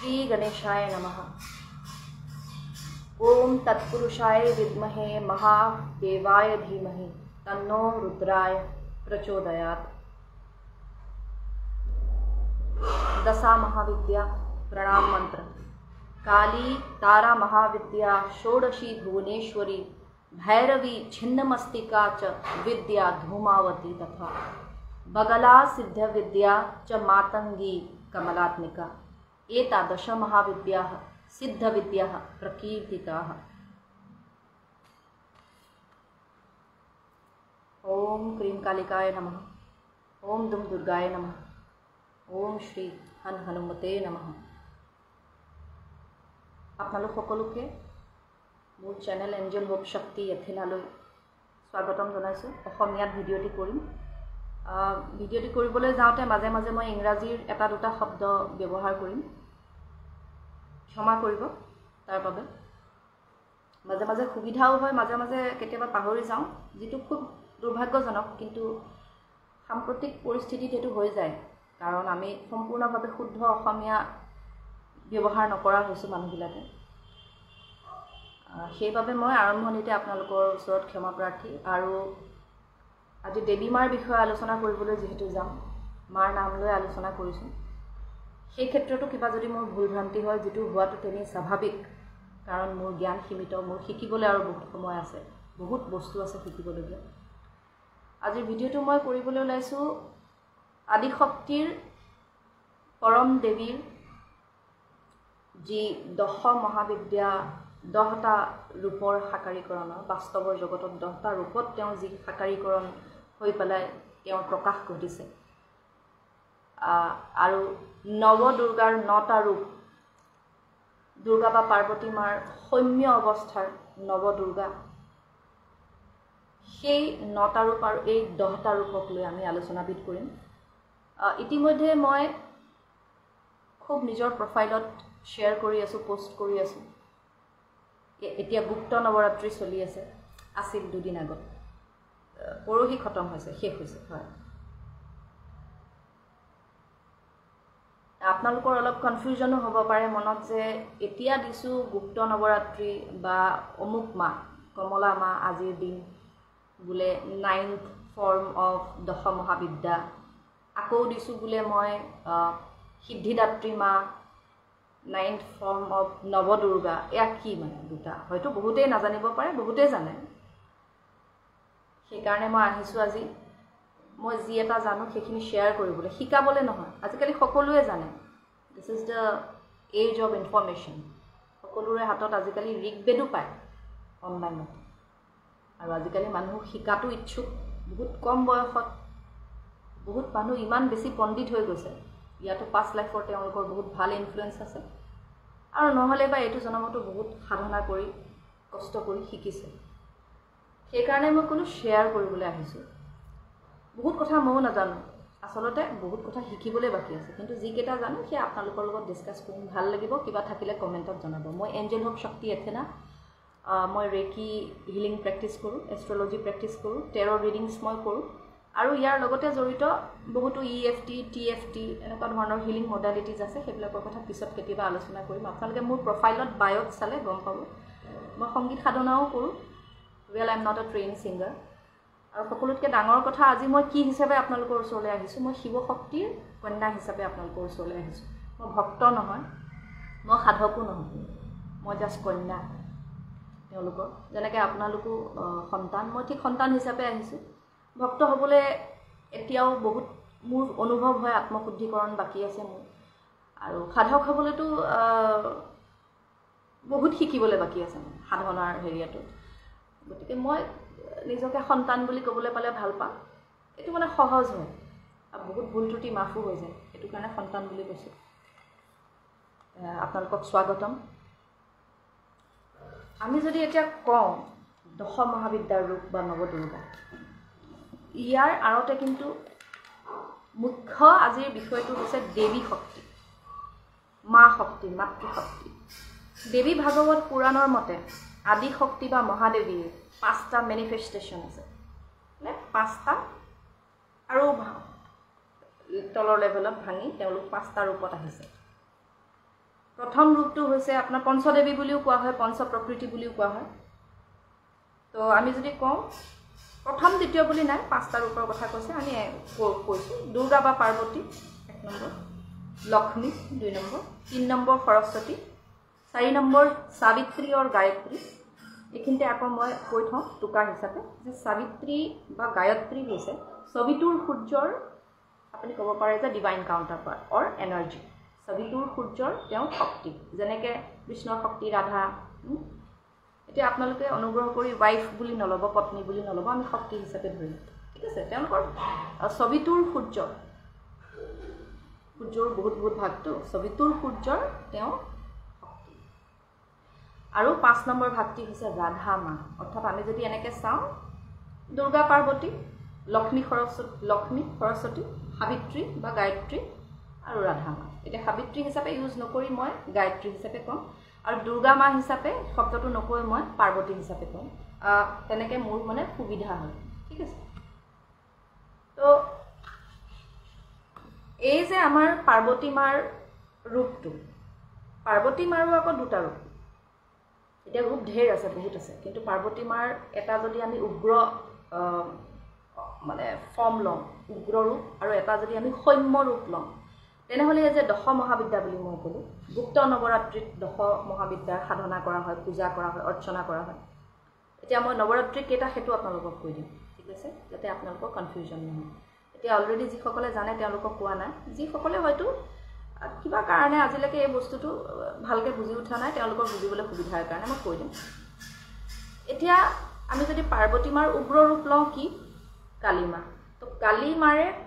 श्री गणेशाय नमः। ओम तत्पुरुषाय विद्महे महादेवाय धीमहि तन्नो रुद्राय प्रचोदयात्। दशा महाविद्या प्रणाम मंत्र। काली तारा महाविद्या षोडशी भुवनेश्वरी भैरवी छिन्नमस्तिका च विद्या धूमावती तथा बगला सिद्ध विद्या च मातंगी कमलात्मिका। एतादश महाविद्याः सिद्ध विद्याः प्रकीर्तिताः। ओम क्रीं कालिकाय नमः। ओम दुम दुर्गाय नमः। ओम श्री हनुमते नमः। आपनालोक सकलोके मोर चैनल एंजेल होप शक्ति एथेनाলৈ स्वागतम जनाइছোঁ। অসমীয়াত ভিডিঅ'টি কৰিম। ভিডিঅ'টি কৰিবলৈ যাওঁতে মাজে মাজে মই ইংৰাজীৰ এটা দুটা শব্দ ব্যৱহাৰ কৰিম, ক্ষমা কৰিব তাৰ বাবে। মাজে মাজে সুবিধাও হয়, মাজে মাজে কেতিয়াবা পাহৰি যাওঁ, যিটো খুব দুৰ্ভাগ্যজনক, কিন্তু সাম্প্ৰতিক পৰিস্থিতিত এইটো হৈ যায়, কাৰণ আমি সম্পূৰ্ণভাৱে শুদ্ধ অসমীয়া ব্যৱহাৰ নকৰা হৈছোঁ মানুহবিলাকে। সেইবাবে মই আৰম্ভণিতে আপোনালোকৰ ওচৰত ক্ষমা প্ৰাৰ্থী। আৰু আজি দেৱী মাৰ বিষয়ে আলোচনা কৰিবলৈ যিহেতু যাম, মাৰ নাম লৈ আলোচনা কৰিছোঁ, সেই ক্ষেত্ৰতো কিবা যদি মোৰ ভুল ভ্ৰান্তি হয়, যিটো হোৱাটো তেনেই স্বাভাৱিক, কাৰণ মোৰ জ্ঞান সীমিত, মোৰ শিকিবলৈ আৰু বহুত সময় আছে, বহুত বস্তু আছে শিকিবলগীয়া। আজিৰ ভিডিঅ'টো মই কৰিবলৈ ওলাইছোঁ আদিশক্তিৰ পৰম দেৱীৰ যি 10 মহাবিদ্যা, 10টা ৰূপৰ সাকাৰীকৰণৰ, বাস্তৱৰ জগতত 10টা ৰূপত তেওঁ যি সাকাৰীকৰণ হৈ পেলাই তেওঁৰ প্ৰকাশ ঘটিছে, আৰু নৱ দুৰ্গাৰ 9টা ৰূপ, দুৰ্গা বা পাৰ্বতী মাৰ সৌম্য অৱস্থাৰ নৱ দুৰ্গা, সেই 9টা ৰূপ আৰু এই 10টা ৰূপক লৈ আমি আলোচনাবিদ কৰিম। ইতিমধ্যে মই খুব নিজৰ প্ৰফাইলত শ্বেয়াৰ কৰি আছোঁ, পোষ্ট কৰি আছোঁ। এতিয়া গুপ্ত নৱৰাত্ৰি চলি আছে, আছিল দুদিন আগত, পৰহি খতম হৈছে, শেষ হৈছে। হয়, আপোনালোকৰ অলপ কনফিউজনো হ'ব পাৰে মনত, যে এতিয়া দিছোঁ গুপ্ত নৱৰাত্ৰি বা অমুক মাহ, কমলা মাহ, আজিৰ দিন বোলে 9th ফৰ্ম অফ 10 মহাবিদ্যা, আকৌ দিছোঁ বোলে মই সিদ্ধিদাত্ৰী মা, 9th ফৰ্ম অফ নৱদুৰ্গা। এয়া কি মানে দুটা? হয়তো বহুতেই নাজানিব পাৰে, বহুতেই জানে। সেইকাৰণে মই আহিছোঁ আজি, মই যি এটা জানো সেইখিনি শ্বেয়াৰ কৰিবলৈ, শিকাবলৈ নহয়। আজিকালি সকলোৱে জানে, this is the age of information. সকলোৰে হাতত আজিকালি ঋগবেদো পায় অনলাইনত, আৰু আজিকালি মানুহ শিকাটো ইচ্ছুক। বহুত কম বয়সত বহুত মানুহ ইমান বেছি পণ্ডিত হৈ গৈছে, ইয়াতো পাষ্ট লাইফৰ তেওঁলোকৰ বহুত ভাল ইনফ্লুৱেঞ্চ আছে, আৰু নহ'লে বা এইটো জনমতো বহুত সাধনা কৰি কষ্ট কৰি শিকিছে। সেইকাৰণে মই কোনো শ্বেয়াৰ কৰিবলৈ আহিছোঁ। বহুত কথা ময়ো নাজানো, আচলতে বহুত কথা শিকিবলৈ বাকী আছে, কিন্তু যিকেইটা জানো সেয়া আপোনালোকৰ লগত ডিছকাছ কৰিম। ভাল লাগিব, কিবা থাকিলে কমেণ্টত জনাব। মই এঞ্জেল হোপ শক্তি এথেনা, মই ৰেকি হিলিং প্ৰেক্টিছ কৰোঁ, এষ্ট্ৰলজি প্ৰেক্টিছ কৰোঁ, টেৰ' ৰিডিংছ মই কৰোঁ, আৰু ইয়াৰ লগতে জড়িত বহুতো EFT, TFT এনেকুৱা ধৰণৰ হিলিং মডালিটিজ আছে। সেইবিলাকৰ কথা পিছত কেতিয়াবা আলোচনা কৰিম। আপোনালোকে মোৰ প্ৰফাইলত বায়'ত চালে গম পাব। মই সংগীত সাধনাও কৰোঁ। Well, I am not a train singer. আৰু সকলোতকৈ ডাঙৰ কথা, আজি মই কি হিচাপে আপোনালোকৰ ওচৰলৈ আহিছোঁ, মই শিৱ শক্তিৰ কন্যা হিচাপে আপোনালোকৰ ওচৰলৈ আহিছোঁ। মই ভক্ত নহয়, মই সাধকো নহয়, মই জাষ্ট কন্যা তেওঁলোকৰ। যেনেকৈ আপোনালোকো সন্তান, মই ঠিক সন্তান হিচাপে আহিছোঁ। ভক্ত হ'বলৈ এতিয়াও বহুত মোৰ অনুভৱ হয়, আত্মশুদ্ধিকৰণ বাকী আছে মোৰ, আৰু সাধক হ'বলৈতো বহুত শিকিবলৈ বাকী আছে মোৰ সাধনাৰ হেৰিয়াটো। গতিকে মই নিজকে সন্তান বুলি ক'বলৈ পালে ভাল পাওঁ। এইটো মানে সহজ হয়, আৰু বহুত ভুল ত্ৰুটি মাফো হৈ যায়, সেইটো কাৰণে সন্তান বুলি কৈছোঁ। আপোনালোকক স্বাগতম। আমি যদি এতিয়া কওঁ 10 মহাবিদ্যাৰ ৰূপ বা নৱদুৰ্গা, ইয়াৰ আঁৰতে কিন্তু মুখ্য আজিৰ বিষয়টো হৈছে দেৱী শক্তি, মা শক্তি, মাতৃশক্তি। দেৱী ভাগৱত পুৰাণৰ মতে আদিশক্তি বা মহাদেৱীৰ 5টা মেনিফেষ্টেশ্যন আছে, মানে 5টা, আৰু তলৰ লেভেলত ভাঙি তেওঁলোক 5টা ৰূপত আহিছে। প্ৰথম ৰূপটো হৈছে আপোনাৰ পঞ্চদেৱী বুলিও কোৱা হয়, পঞ্চ প্ৰকৃতি বুলিও কোৱা হয়। তো আমি যদি কওঁ প্ৰথম দ্বিতীয় বুলি নাই, 5টা ৰূপৰ কথা কৈছে, আমি কৈছোঁ দুৰ্গা বা Parvati 1 number, Lakshmi 2 number, 3 number Saraswati, 4 number Savitri আৰু গায়ত্ৰী। এইখিনিতে আকৌ মই কৈ থওঁ টোকা হিচাপে যে সাবিত্ৰী বা গায়ত্ৰী হৈছে ছবিটোৰ সূৰ্যৰ, আপুনি ক'ব পাৰে যে ডিভাইন কাউণ্টাৰ পাৰ্ট অৰ এনাৰ্জি। ছবিটোৰ সূৰ্যৰ তেওঁৰ শক্তি, যেনেকৈ কৃষ্ণৰ শক্তি ৰাধা। এতিয়া আপোনালোকে অনুগ্ৰহ কৰি ৱাইফ বুলি নল'ব, পত্নী বুলি নল'ব, আমি শক্তি হিচাপে ধৰিম, ঠিক আছে। তেওঁলোকৰ ছবিটোৰ সূৰ্যৰ বহুত বহুত ভাগটো, ছবিটোৰ সূৰ্যৰ তেওঁ শক্তি। আৰু 5 নম্বৰ ভাগটি হৈছে ৰাধা মা, অৰ্থাৎ আমি যদি এনেকৈ চাওঁ দুৰ্গা পাৰ্বতী, লক্ষ্মী সৰস্বতী, সাবিত্ৰী বা গায়ত্ৰী আৰু ৰাধা মা। এতিয়া সাবিত্ৰী হিচাপে ইউজ নকৰি মই গায়ত্ৰী হিচাপে ক'ম, আৰু দুৰ্গা মা হিচাপে শব্দটো নকৈ মই পাৰ্বতী হিচাপে ক'ম, তেনেকৈ মোৰ মানে সুবিধা হয়, ঠিক আছে। তো এই যে আমাৰ পাৰ্বতী মাৰ ৰূপটো, পাৰ্বতী মাৰো আকৌ 2টা ৰূপ। এতিয়া ৰূপ ঢেৰ আছে, বহুত আছে, কিন্তু পাৰ্বতী মাৰ এটা যদি আমি উগ্ৰ মানে ফৰ্ম লওঁ, উগ্ৰ ৰূপ, আৰু এটা যদি আমি সৌম্য ৰূপ লওঁ, তেনেহ'লে যে 10 মহাবিদ্যা বুলি মই ক'লোঁ, গুপ্ত নৱৰাত্ৰিত 10 মহাবিদ্যাৰ সাধনা কৰা হয়, পূজা কৰা হয়, অৰ্চনা কৰা হয়। এতিয়া মই নৱৰাত্ৰি কেইটা সেইটো আপোনালোকক কৈ দিম, ঠিক আছে, যাতে আপোনালোকৰ কনফিউজন নহয়। এতিয়া অলৰেডি যিসকলে জানে তেওঁলোকক কোৱা নাই, যিসকলে হয়তো কিবা কাৰণে আজিলৈকে এই বস্তুটো ভালকৈ বুজি উঠা নাই, তেওঁলোকৰ বুজিবলৈ সুবিধাৰ কাৰণে মই কৈ দিম। এতিয়া আমি যদি পাৰ্বতী মাৰ উগ্ৰ ৰূপ লওঁ কি, কালী মা, তো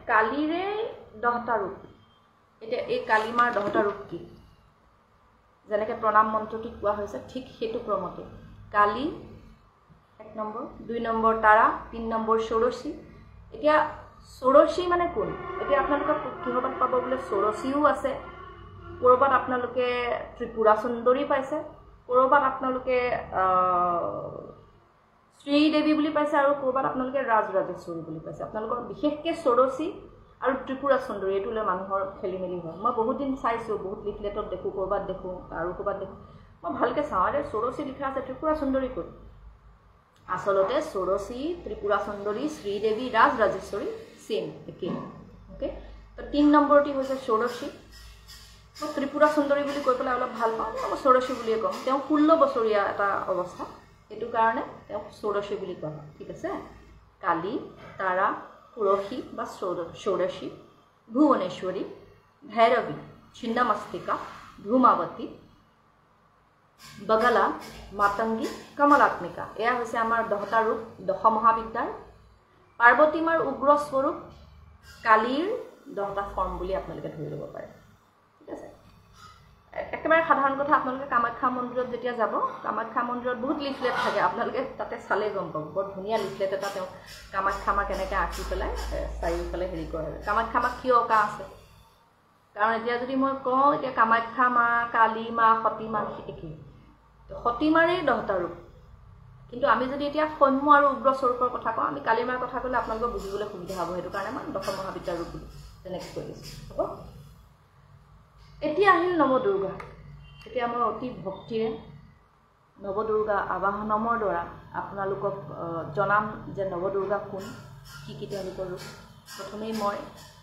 কালীৰে 10টা ৰূপ। এতিয়া এই কালী মাৰ 10টা ৰূপ কি, যেনেকৈ প্ৰণাম মন্ত্ৰটোত কোৱা হৈছে, ঠিক সেইটো ক্ৰমতে কালী 1 নম্বৰ, 2 নম্বৰ তাৰা, 3 নম্বৰ ষোড়শী। এতিয়া ষোড়শী মানে কোন, এতিয়া আপোনালোকে কিহবাত পাব বোলে ষোড়শীও আছে, ক'ৰবাত আপোনালোকে ত্ৰিপুৰা সুন্দৰী পাইছে, ক'ৰবাত আপোনালোকে শ্ৰীদেৱী বুলি পাইছে, আৰু ক'ৰবাত আপোনালোকে ৰাজৰাজেশ্বৰী বুলি পাইছে। আপোনালোকৰ বিশেষকৈ ষোড়শী আৰু ত্ৰিপুৰা সুন্দৰী এইটোলৈ মানুহৰ খেলি মেলি হয়। মই বহুত দিন চাইছোঁ, বহুত লিফলেটত দেখোঁ, ক'ৰবাত দেখোঁ আৰু ক'ৰবাত দেখোঁ, মই ভালকৈ চাওঁ আৰে ষোড়শী লিখা আছে, ত্ৰিপুৰা সুন্দৰী ক'ত। আচলতে ষোড়শী, ত্ৰিপুৰা সুন্দৰী, শ্ৰীদেৱী, ৰাজৰাজেশ্বৰী সেম একেই, অ'কে। তো 3 নম্বৰটি হৈছে ষোড়শী। মই ত্ৰিপুৰা সুন্দৰী বুলি কৈ পেলাই অলপ ভাল পাওঁ, মই ষোড়শী বুলিয়ে ক'ম। তেওঁ 16 বছৰীয়া এটা অৱস্থা, সেইটো কাৰণে তেওঁক ষোড়শী বুলি কোৱা হয়, ঠিক আছে। কালী, তাৰা, ষোড়শী বা ষোড়শী, ভুৱনেশ্বৰী, ভৈৰৱী, ছিন্নমস্তিকা, ধূমাৱতী, বগলা, মাতংগী, কমলাত্মিকা। এয়া হৈছে আমাৰ 10টা ৰূপ 10 মহাবিদ্যাৰ। পাৰ্বতী মাৰ উগ্ৰ স্বৰূপ কালীৰ 10টা ফৰ্ম বুলি আপোনালোকে ধৰি ল'ব পাৰে, ঠিক আছে। একেবাৰে সাধাৰণ কথা, আপোনালোকে কামাখ্যা মন্দিৰত যেতিয়া যাব, কামাখ্যা মন্দিৰত বহুত লিফলেট থাকে, আপোনালোকে তাতে চালেই গম পাব। বৰ ধুনীয়া লিফলেট এটা তেওঁ কামাখ্যা মা কেনেকৈ আঁকি পেলাই চাৰিওফালে হেৰি কৰে। কামাখ্যা মাক কিয় অঁকা আছে, কাৰণ এতিয়া যদি মই কওঁ এতিয়া কামাখ্যা মা, কালী মা, সতী মা একেই, সতী মাৰেই 10টা ৰূপ। কিন্তু আমি যদি এতিয়া সৌম্য আৰু উগ্ৰ স্বৰূপৰ কথা কওঁ, আমি কালী মাৰ কথা ক'লে আপোনালোকৰ বুজিবলৈ সুবিধা হ'ব, সেইটো কাৰণে মই 10 মহাবিদ্যাৰ ৰূপ বুলি তেনেকৈ কৈ দিছোঁ, হ'ব। এতিয়া আহিল নৱদুৰ্গা। এতিয়া মই অতি ভক্তিৰে নৱদুৰ্গা আবাহনৰ দ্বাৰা আপোনালোকক জনাম যে নৱদুৰ্গা কোন, কি তেওঁলোকৰ ৰূপ। প্ৰথমেই মই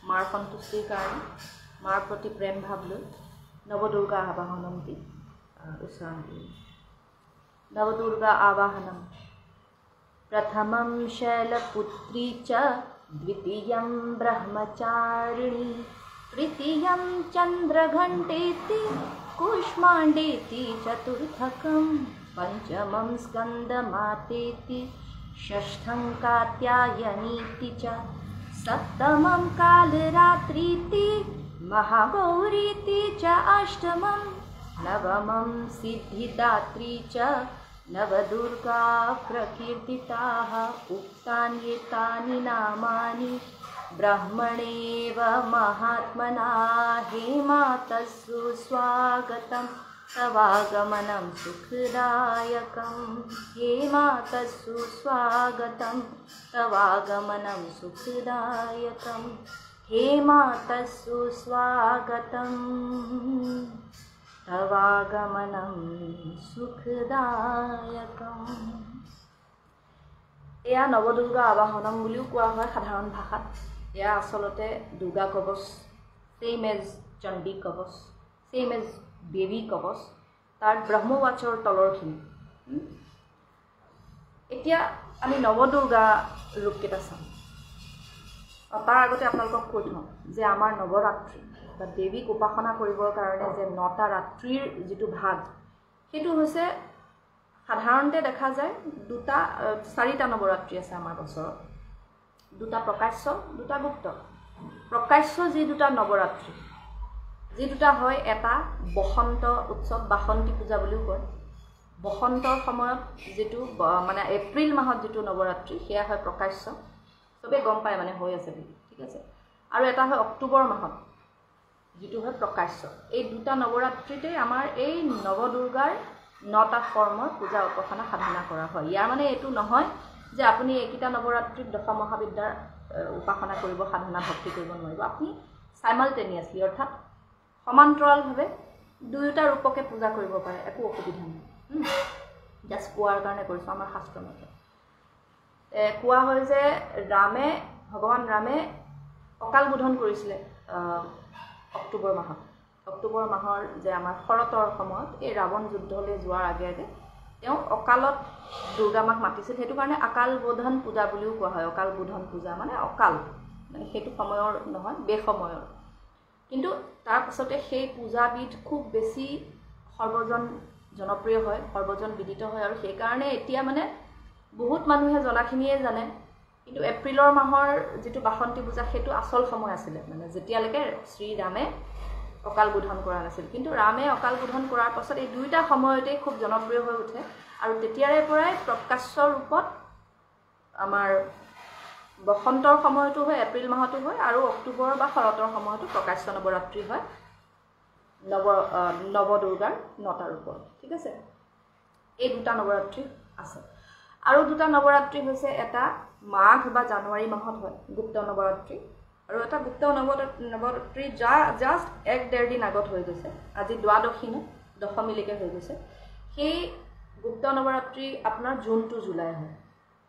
মাৰ সন্তুষ্টিৰ কাৰণে, মাৰ প্ৰতি প্ৰেম ভাৱ লৈ নৱদুৰ্গা আবাহনম দি উচ্চাৰণ কৰিম। নৱদুৰ্গা আবাহনম। প্ৰথমম শৈলপুত্ৰী চ, দ্বিতীয়ম ব্ৰহ্মচাৰিণী, তৃতীয়ম চন্দ্রঘণ্টেতি, কূষ্মাণ্ডেতি, চতুর্থকম পঞ্চমম স্কন্দমাতেতি, ষষ্ঠম কাত্যায়নীতি চ, সপ্তমম কালরাত্রিতি, महागौरीति च, अष्टमं नवमं सिद्धिदात्री च, नवदुर्गा प्रकीर्तिताः। उक्तान्येतानि नामानि ब्रह्मणेव महात्मना। हे मातस्सु स्वागतं तवागमनं सुखदायकं। हे मातस्सु स्वागतं तवागमनं सुखदायकं। हे मातस्सु स्वागतं তবাগমনম সুখদায়কম। এয়া নৱদুৰ্গা আবাহনম বুলিও কোৱা হয় সাধাৰণ ভাষাত। এয়া আচলতে দুৰ্গা কৱচ, চেম এজ চণ্ডী কৱচ, চেম এজ দেৱী কৱচ, তাৰ ব্ৰহ্মৱাচৰ তলৰখিনি। এতিয়া আমি নৱদুৰ্গা ৰূপকেইটা চাম। তাৰ আগতে আপোনালোকক কৈ থওঁ যে আমাৰ নৱৰাত্ৰি বা দেৱীক উপাসনা কৰিবৰ কাৰণে যে 9টা ৰাত্ৰিৰ যিটো ভাগ, সেইটো হৈছে সাধাৰণতে দেখা যায় 4টা নৱৰাত্ৰি আছে আমাৰ বছৰত। 2টা প্ৰকাশ্য, 2টা গুপ্ত। প্ৰকাশ্য যি 2টা নৱৰাত্ৰি, যি 2টা হয়, এটা বসন্ত উৎসৱ, বাসন্তী পূজা বুলিও কয়। বসন্তৰ সময়ত যিটো মানে এপ্ৰিল মাহত যিটো নৱৰাত্ৰি, সেয়া হয় প্ৰকাশ্য। চবেই গম পায় মানে হৈ আছে বুলি, ঠিক আছে। আৰু এটা হয় অক্টোবৰ মাহত, যিটো হয় প্ৰকাশ্য। এই 2টা নৱৰাত্ৰিতে আমাৰ এই নৱদুৰ্গাৰ 9টা কৰ্মৰ পূজা উপাসনা সাধনা কৰা হয়। ইয়াৰ মানে এইটো নহয় যে আপুনি এইকেইটা নৱৰাত্ৰিত দশ মহাবিদ্যাৰ উপাসনা কৰিব, সাধনা ভক্তি কৰিব নোৱাৰিব। আপুনি চাইমালটেনিয়াছলি অৰ্থাৎ সমান্তৰালভাৱে 2টা ৰূপকে পূজা কৰিব পাৰে, একো অসুবিধা নাই। জাষ্ট কোৱাৰ কাৰণে কৰিছোঁ। আমাৰ শাস্ত্ৰ মতে কোৱা হয় যে ভগৱান ৰামে অকাল বোধন কৰিছিলে অক্টোবৰ মাহত। অক্টোবৰ মাহৰ যে আমাৰ শৰতৰ সময়ত এই ৰাৱণ যুদ্ধলৈ যোৱাৰ আগে আগে তেওঁ অকালত দুৰ্গা মাক মাতিছিল। সেইটো কাৰণে আকাল বোধন পূজা বুলিও কোৱা হয়। অকাল বোধন পূজা মানে অকাল, মানে সেইটো সময়ৰ নহয়, বেসময়ৰ। কিন্তু তাৰপাছতে সেই পূজাবিধ খুব বেছি জনপ্ৰিয় হয়, সৰ্বজন বিদিত হয়। আৰু সেইকাৰণে এতিয়া মানে বহুত মানুহে জনাখিনিয়ে জানে। কিন্তু এপ্ৰিলৰ মাহৰ যিটো বাসন্তী পূজা, সেইটো আচল সময় আছিলে, মানে যেতিয়ালৈকে শ্ৰীৰামে অকাল বোধন কৰা নাছিল। কিন্তু ৰামে অকাল বোধন কৰাৰ পাছত এই 2টা সময়তেই খুব জনপ্ৰিয় হৈ উঠে। আৰু তেতিয়াৰে পৰাই প্ৰকাশ্য ৰূপত আমাৰ বসন্তৰ সময়তো হয়, এপ্ৰিল মাহতো হয়, আৰু অক্টোবৰ বা শৰতৰ সময়তো প্ৰকাশ্য নৱৰাত্ৰি হয় নৱদুৰ্গাৰ 9টা ৰূপৰ, ঠিক আছে। এই 2টা নৱৰাত্ৰি আছে। আৰু 2টা নৱৰাত্ৰি হৈছে, এটা মাঘ বা জানুৱাৰী মাহত হয় গুপ্ত নৱৰাত্ৰি, আৰু এটা গুপ্ত নৱৰাত্ৰি জাষ্ট 1-1.5 দিন আগত হৈ গৈছে। আজি দ্বাদশী ন, দশমীলৈকে হৈ গৈছে। সেই গুপ্ত নৱৰাত্ৰি আপোনাৰ জুন টু জুলাই হয়।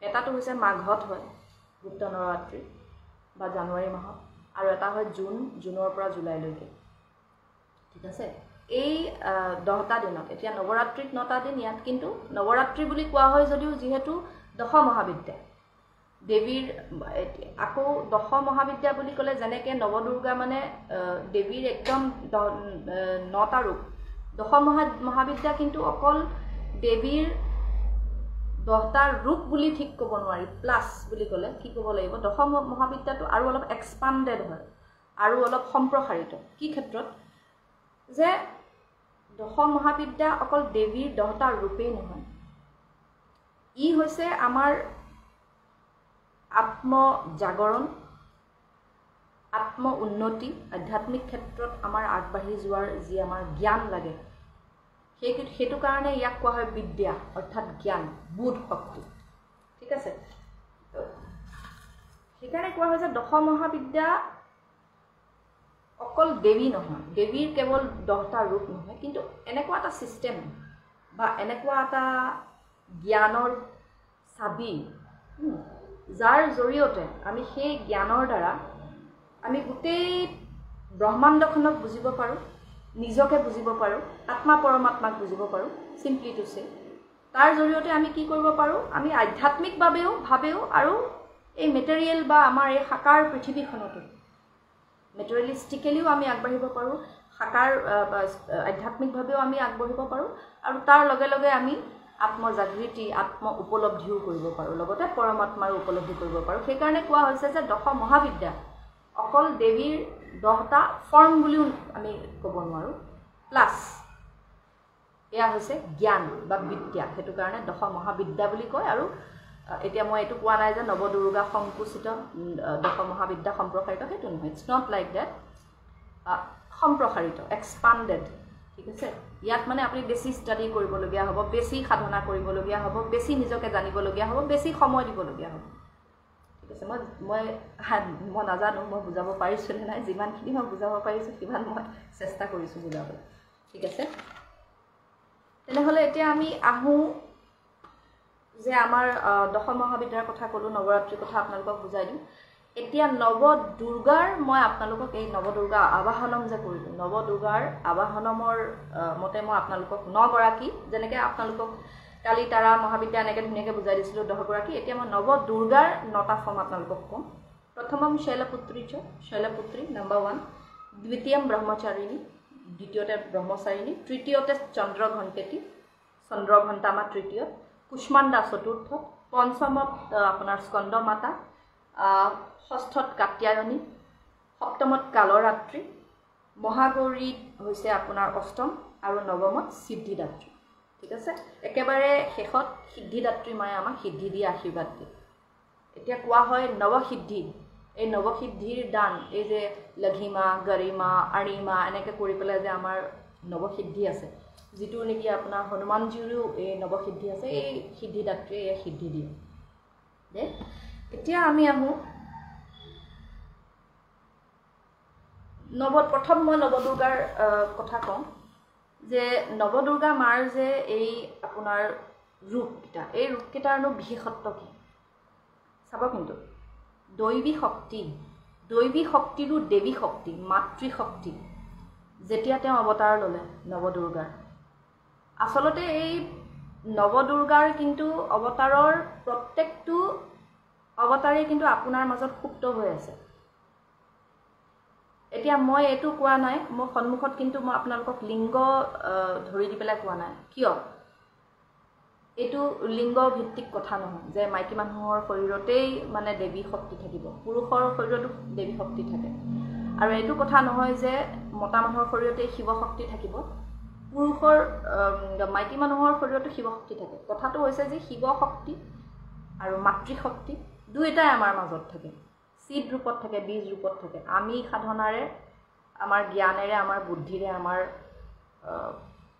এটাটো হৈছে মাঘত হয় গুপ্ত নৱৰাত্ৰি বা জানুৱাৰী মাহত, আৰু এটা হয় জুনৰ পৰা জুলাইলৈকে, ঠিক আছে। এই 10টা দিনত, এতিয়া নৱৰাত্ৰিত 9টা দিন, ইয়াত কিন্তু নৱৰাত্ৰি বুলি কোৱা হয় যদিও যিহেতু দশ মহাবিদ্যা দেৱীৰ, আকৌ দশ মহাবিদ্যা বুলি ক'লে যেনেকৈ নৱদুৰ্গা মানে দেৱীৰ একদম 9টা ৰূপ, দশ মহাবিদ্যা কিন্তু অকল দেৱীৰ 10টা ৰূপ বুলি ঠিক ক'ব নোৱাৰি। প্লাছ বুলি ক'লে কি ক'ব লাগিব, দশ মহাবিদ্যাটো আৰু অলপ এক্সপাণ্ডেড হয়, আৰু অলপ সম্প্ৰসাৰিত। কি ক্ষেত্ৰত যে দশ মহাবিদ্যা অকল দেৱীৰ 10টা ৰূপেই নহয়, ই হৈছে আমাৰ আত্মজাগৰণ, আত্ম উন্নতি, আধ্যাত্মিক ক্ষেত্ৰত আমাৰ আগবাঢ়ি যোৱাৰ যি আমাৰ জ্ঞান লাগে, সেইটো কাৰণে ইয়াক কোৱা হয় বিদ্যা, অৰ্থাৎ জ্ঞান, বোধ শক্তি, ঠিক আছে। সেইকাৰণে কোৱা হয় যে দশ মহাবিদ্যা অকল দেৱী নহয়, দেৱীৰ কেৱল 10টা ৰূপ নহয়, কিন্তু এনেকুৱা এটা ছিষ্টেম বা এনেকুৱা এটা জ্ঞানৰ চাবি, যাৰ জৰিয়তে আমি সেই জ্ঞানৰ দ্বাৰা আমি গোটেই ব্ৰহ্মাণ্ডখনক বুজিব পাৰোঁ, নিজকে বুজিব পাৰোঁ, আত্মা পৰমাত্মাক বুজিব পাৰোঁ। চিম্পলি টু চে, তাৰ জৰিয়তে আমি কি কৰিব পাৰোঁ, আমি আধ্যাত্মিকভাৱেও আৰু এই মেটেৰিয়েল বা আমাৰ এই সাকাৰ পৃথিৱীখনতো মেটেৰিয়েলিষ্টিকেলিও আমি আগবাঢ়িব পাৰোঁ, সাকাৰ আধ্যাত্মিকভাৱেও আমি আগবাঢ়িব পাৰোঁ, আৰু তাৰ লগে লগে আমি আত্মজাগৃতি, আত্ম উপলব্ধিও কৰিব পাৰোঁ, লগতে পৰমাত্মাৰো উপলব্ধি কৰিব পাৰোঁ। সেইকাৰণে কোৱা হৈছে যে দশ মহাবিদ্যা অকল দেৱীৰ 10টা ফৰ্ম বুলিও আমি ক'ব নোৱাৰোঁ, প্লাছ এয়া হৈছে জ্ঞান বা বিদ্যা। সেইটো কাৰণে দশ মহাবিদ্যা বুলি কয়। আৰু এতিয়া মই এইটো কোৱা নাই যে নৱদুৰ্গা সংকুচিত, দশ মহাবিদ্যা সম্প্ৰসাৰিত, সেইটো নহয়। It's not like that. সম্প্ৰসাৰিত, এক্সপাণ্ডেড, ঠিক আছে। ইয়াত মানে আপুনি বেছি ষ্টাডি কৰিবলগীয়া হ'ব, বেছি সাধনা কৰিবলগীয়া হ'ব, বেছি নিজকে জানিবলগীয়া হ'ব, বেছি সময় দিবলগীয়া হ'ব, ঠিক আছে। মই নাজানো মই বুজাব পাৰিছোঁ নে নাই। যিমানখিনি মই বুজাব পাৰিছোঁ সিমান মই চেষ্টা কৰিছোঁ বুজাবলৈ। ঠিক আছে তেনেহ'লে এতিয়া আমি আহোঁ যে আমাৰ দশম মহাবিদ্যাৰ কথা ক'লোঁ নৱৰাত্ৰিৰ কথা আপোনালোকক বুজাই দিম এতিয়া নৱদুৰ্গাৰ মই আপোনালোকক এই নৱদুৰ্গা আবাহনম যে কৰিলোঁ নৱদুৰ্গাৰ আবাহনমৰ মতে মই আপোনালোকক 9 গৰাকী যেনেকৈ আপোনালোকক কালি তাৰা মহাবিদ্যা এনেকৈ ধুনীয়াকৈ বুজাই দিছিলোঁ 10 গৰাকী এতিয়া মই নৱদুৰ্গাৰ 9টা ফৰ্ম আপোনালোকক ক'ম প্ৰথমম শৈলপুত্ৰী শৈলপুত্ৰী নম্বৰ 1 দ্বিতীয়ম ব্ৰহ্মচাৰিণী দ্বিতীয়তে ব্ৰহ্মচাৰিণী তৃতীয়তে চন্দ্ৰঘণ্টেতি চন্দ্ৰঘণ্টামা তৃতীয় কুষ্মাণ্ডা চতুৰ্থ পঞ্চমত আপোনাৰ স্কন্দমাতা ষষ্ঠত কাত্যায়নী সপ্তমত কালৰাত্ৰি মহাগৌৰী হৈছে আপোনাৰ অষ্টম আৰু নৱমত সিদ্ধিদাত্ৰী ঠিক আছে একেবাৰে শেষত সিদ্ধিদাত্ৰী মায়ে আমাক সিদ্ধি দিয়ে আশীৰ্বাদ দিয়ে এতিয়া কোৱা হয় নৱসিদ্ধি এই নৱসিদ্ধিৰ দান এই যে লঘিমা গৰিমা আৰিমা এনেকৈ কৰি পেলাই যে আমাৰ নৱসিদ্ধি আছে যিটো নেকি আপোনাৰ হনুমানজীৰো এই নৱসিদ্ধি আছে এই সিদ্ধিদাত্ৰীয়ে এই সিদ্ধি দিয়ে দে এতিয়া আমি আহোঁ প্ৰথম মই নৱদুৰ্গাৰ কথা কওঁ যে নৱদুৰ্গা মাৰ যে এই আপোনাৰ ৰূপকেইটা এই ৰূপকেইটাৰনো বিশেষত্ব কি চাব কিন্তু দৈৱী শক্তিৰো দেৱী শক্তি মাতৃশক্তি যেতিয়া তেওঁ অৱতাৰ ল'লে নৱদুৰ্গাৰ আচলতে এই নৱদুৰ্গাৰ কিন্তু অৱতাৰৰ প্ৰত্যেকটো অৱতাৰেই কিন্তু আপোনাৰ মাজত সুপ্ত হৈ আছে এতিয়া মই এইটো কোৱা নাই মোৰ সন্মুখত কিন্তু মই আপোনালোকক লিংগ ধৰি দি পেলাই কোৱা নাই কিয় এইটো লিংগ ভিত্তিক কথা নহয় যে মাইকী মানুহৰ শৰীৰতেই মানে দেৱী শক্তি থাকিব পুৰুষৰ শৰীৰতো দেৱী শক্তি থাকে আৰু এইটো কথা নহয় যে মতা মানুহৰ শৰীৰতেই শিৱ শক্তি থাকিব পুৰুষৰ মাইকী মানুহৰ শৰীৰতো শিৱ শক্তি থাকে কথাটো হৈছে যে শিৱ শক্তি আৰু মাতৃশক্তি দুইটাই আমাৰ মাজত থাকে সিদ ৰূপত থাকে বীজ ৰূপত থাকে আমি সাধনাৰে আমাৰ জ্ঞানেৰে আমাৰ বুদ্ধিৰে আমাৰ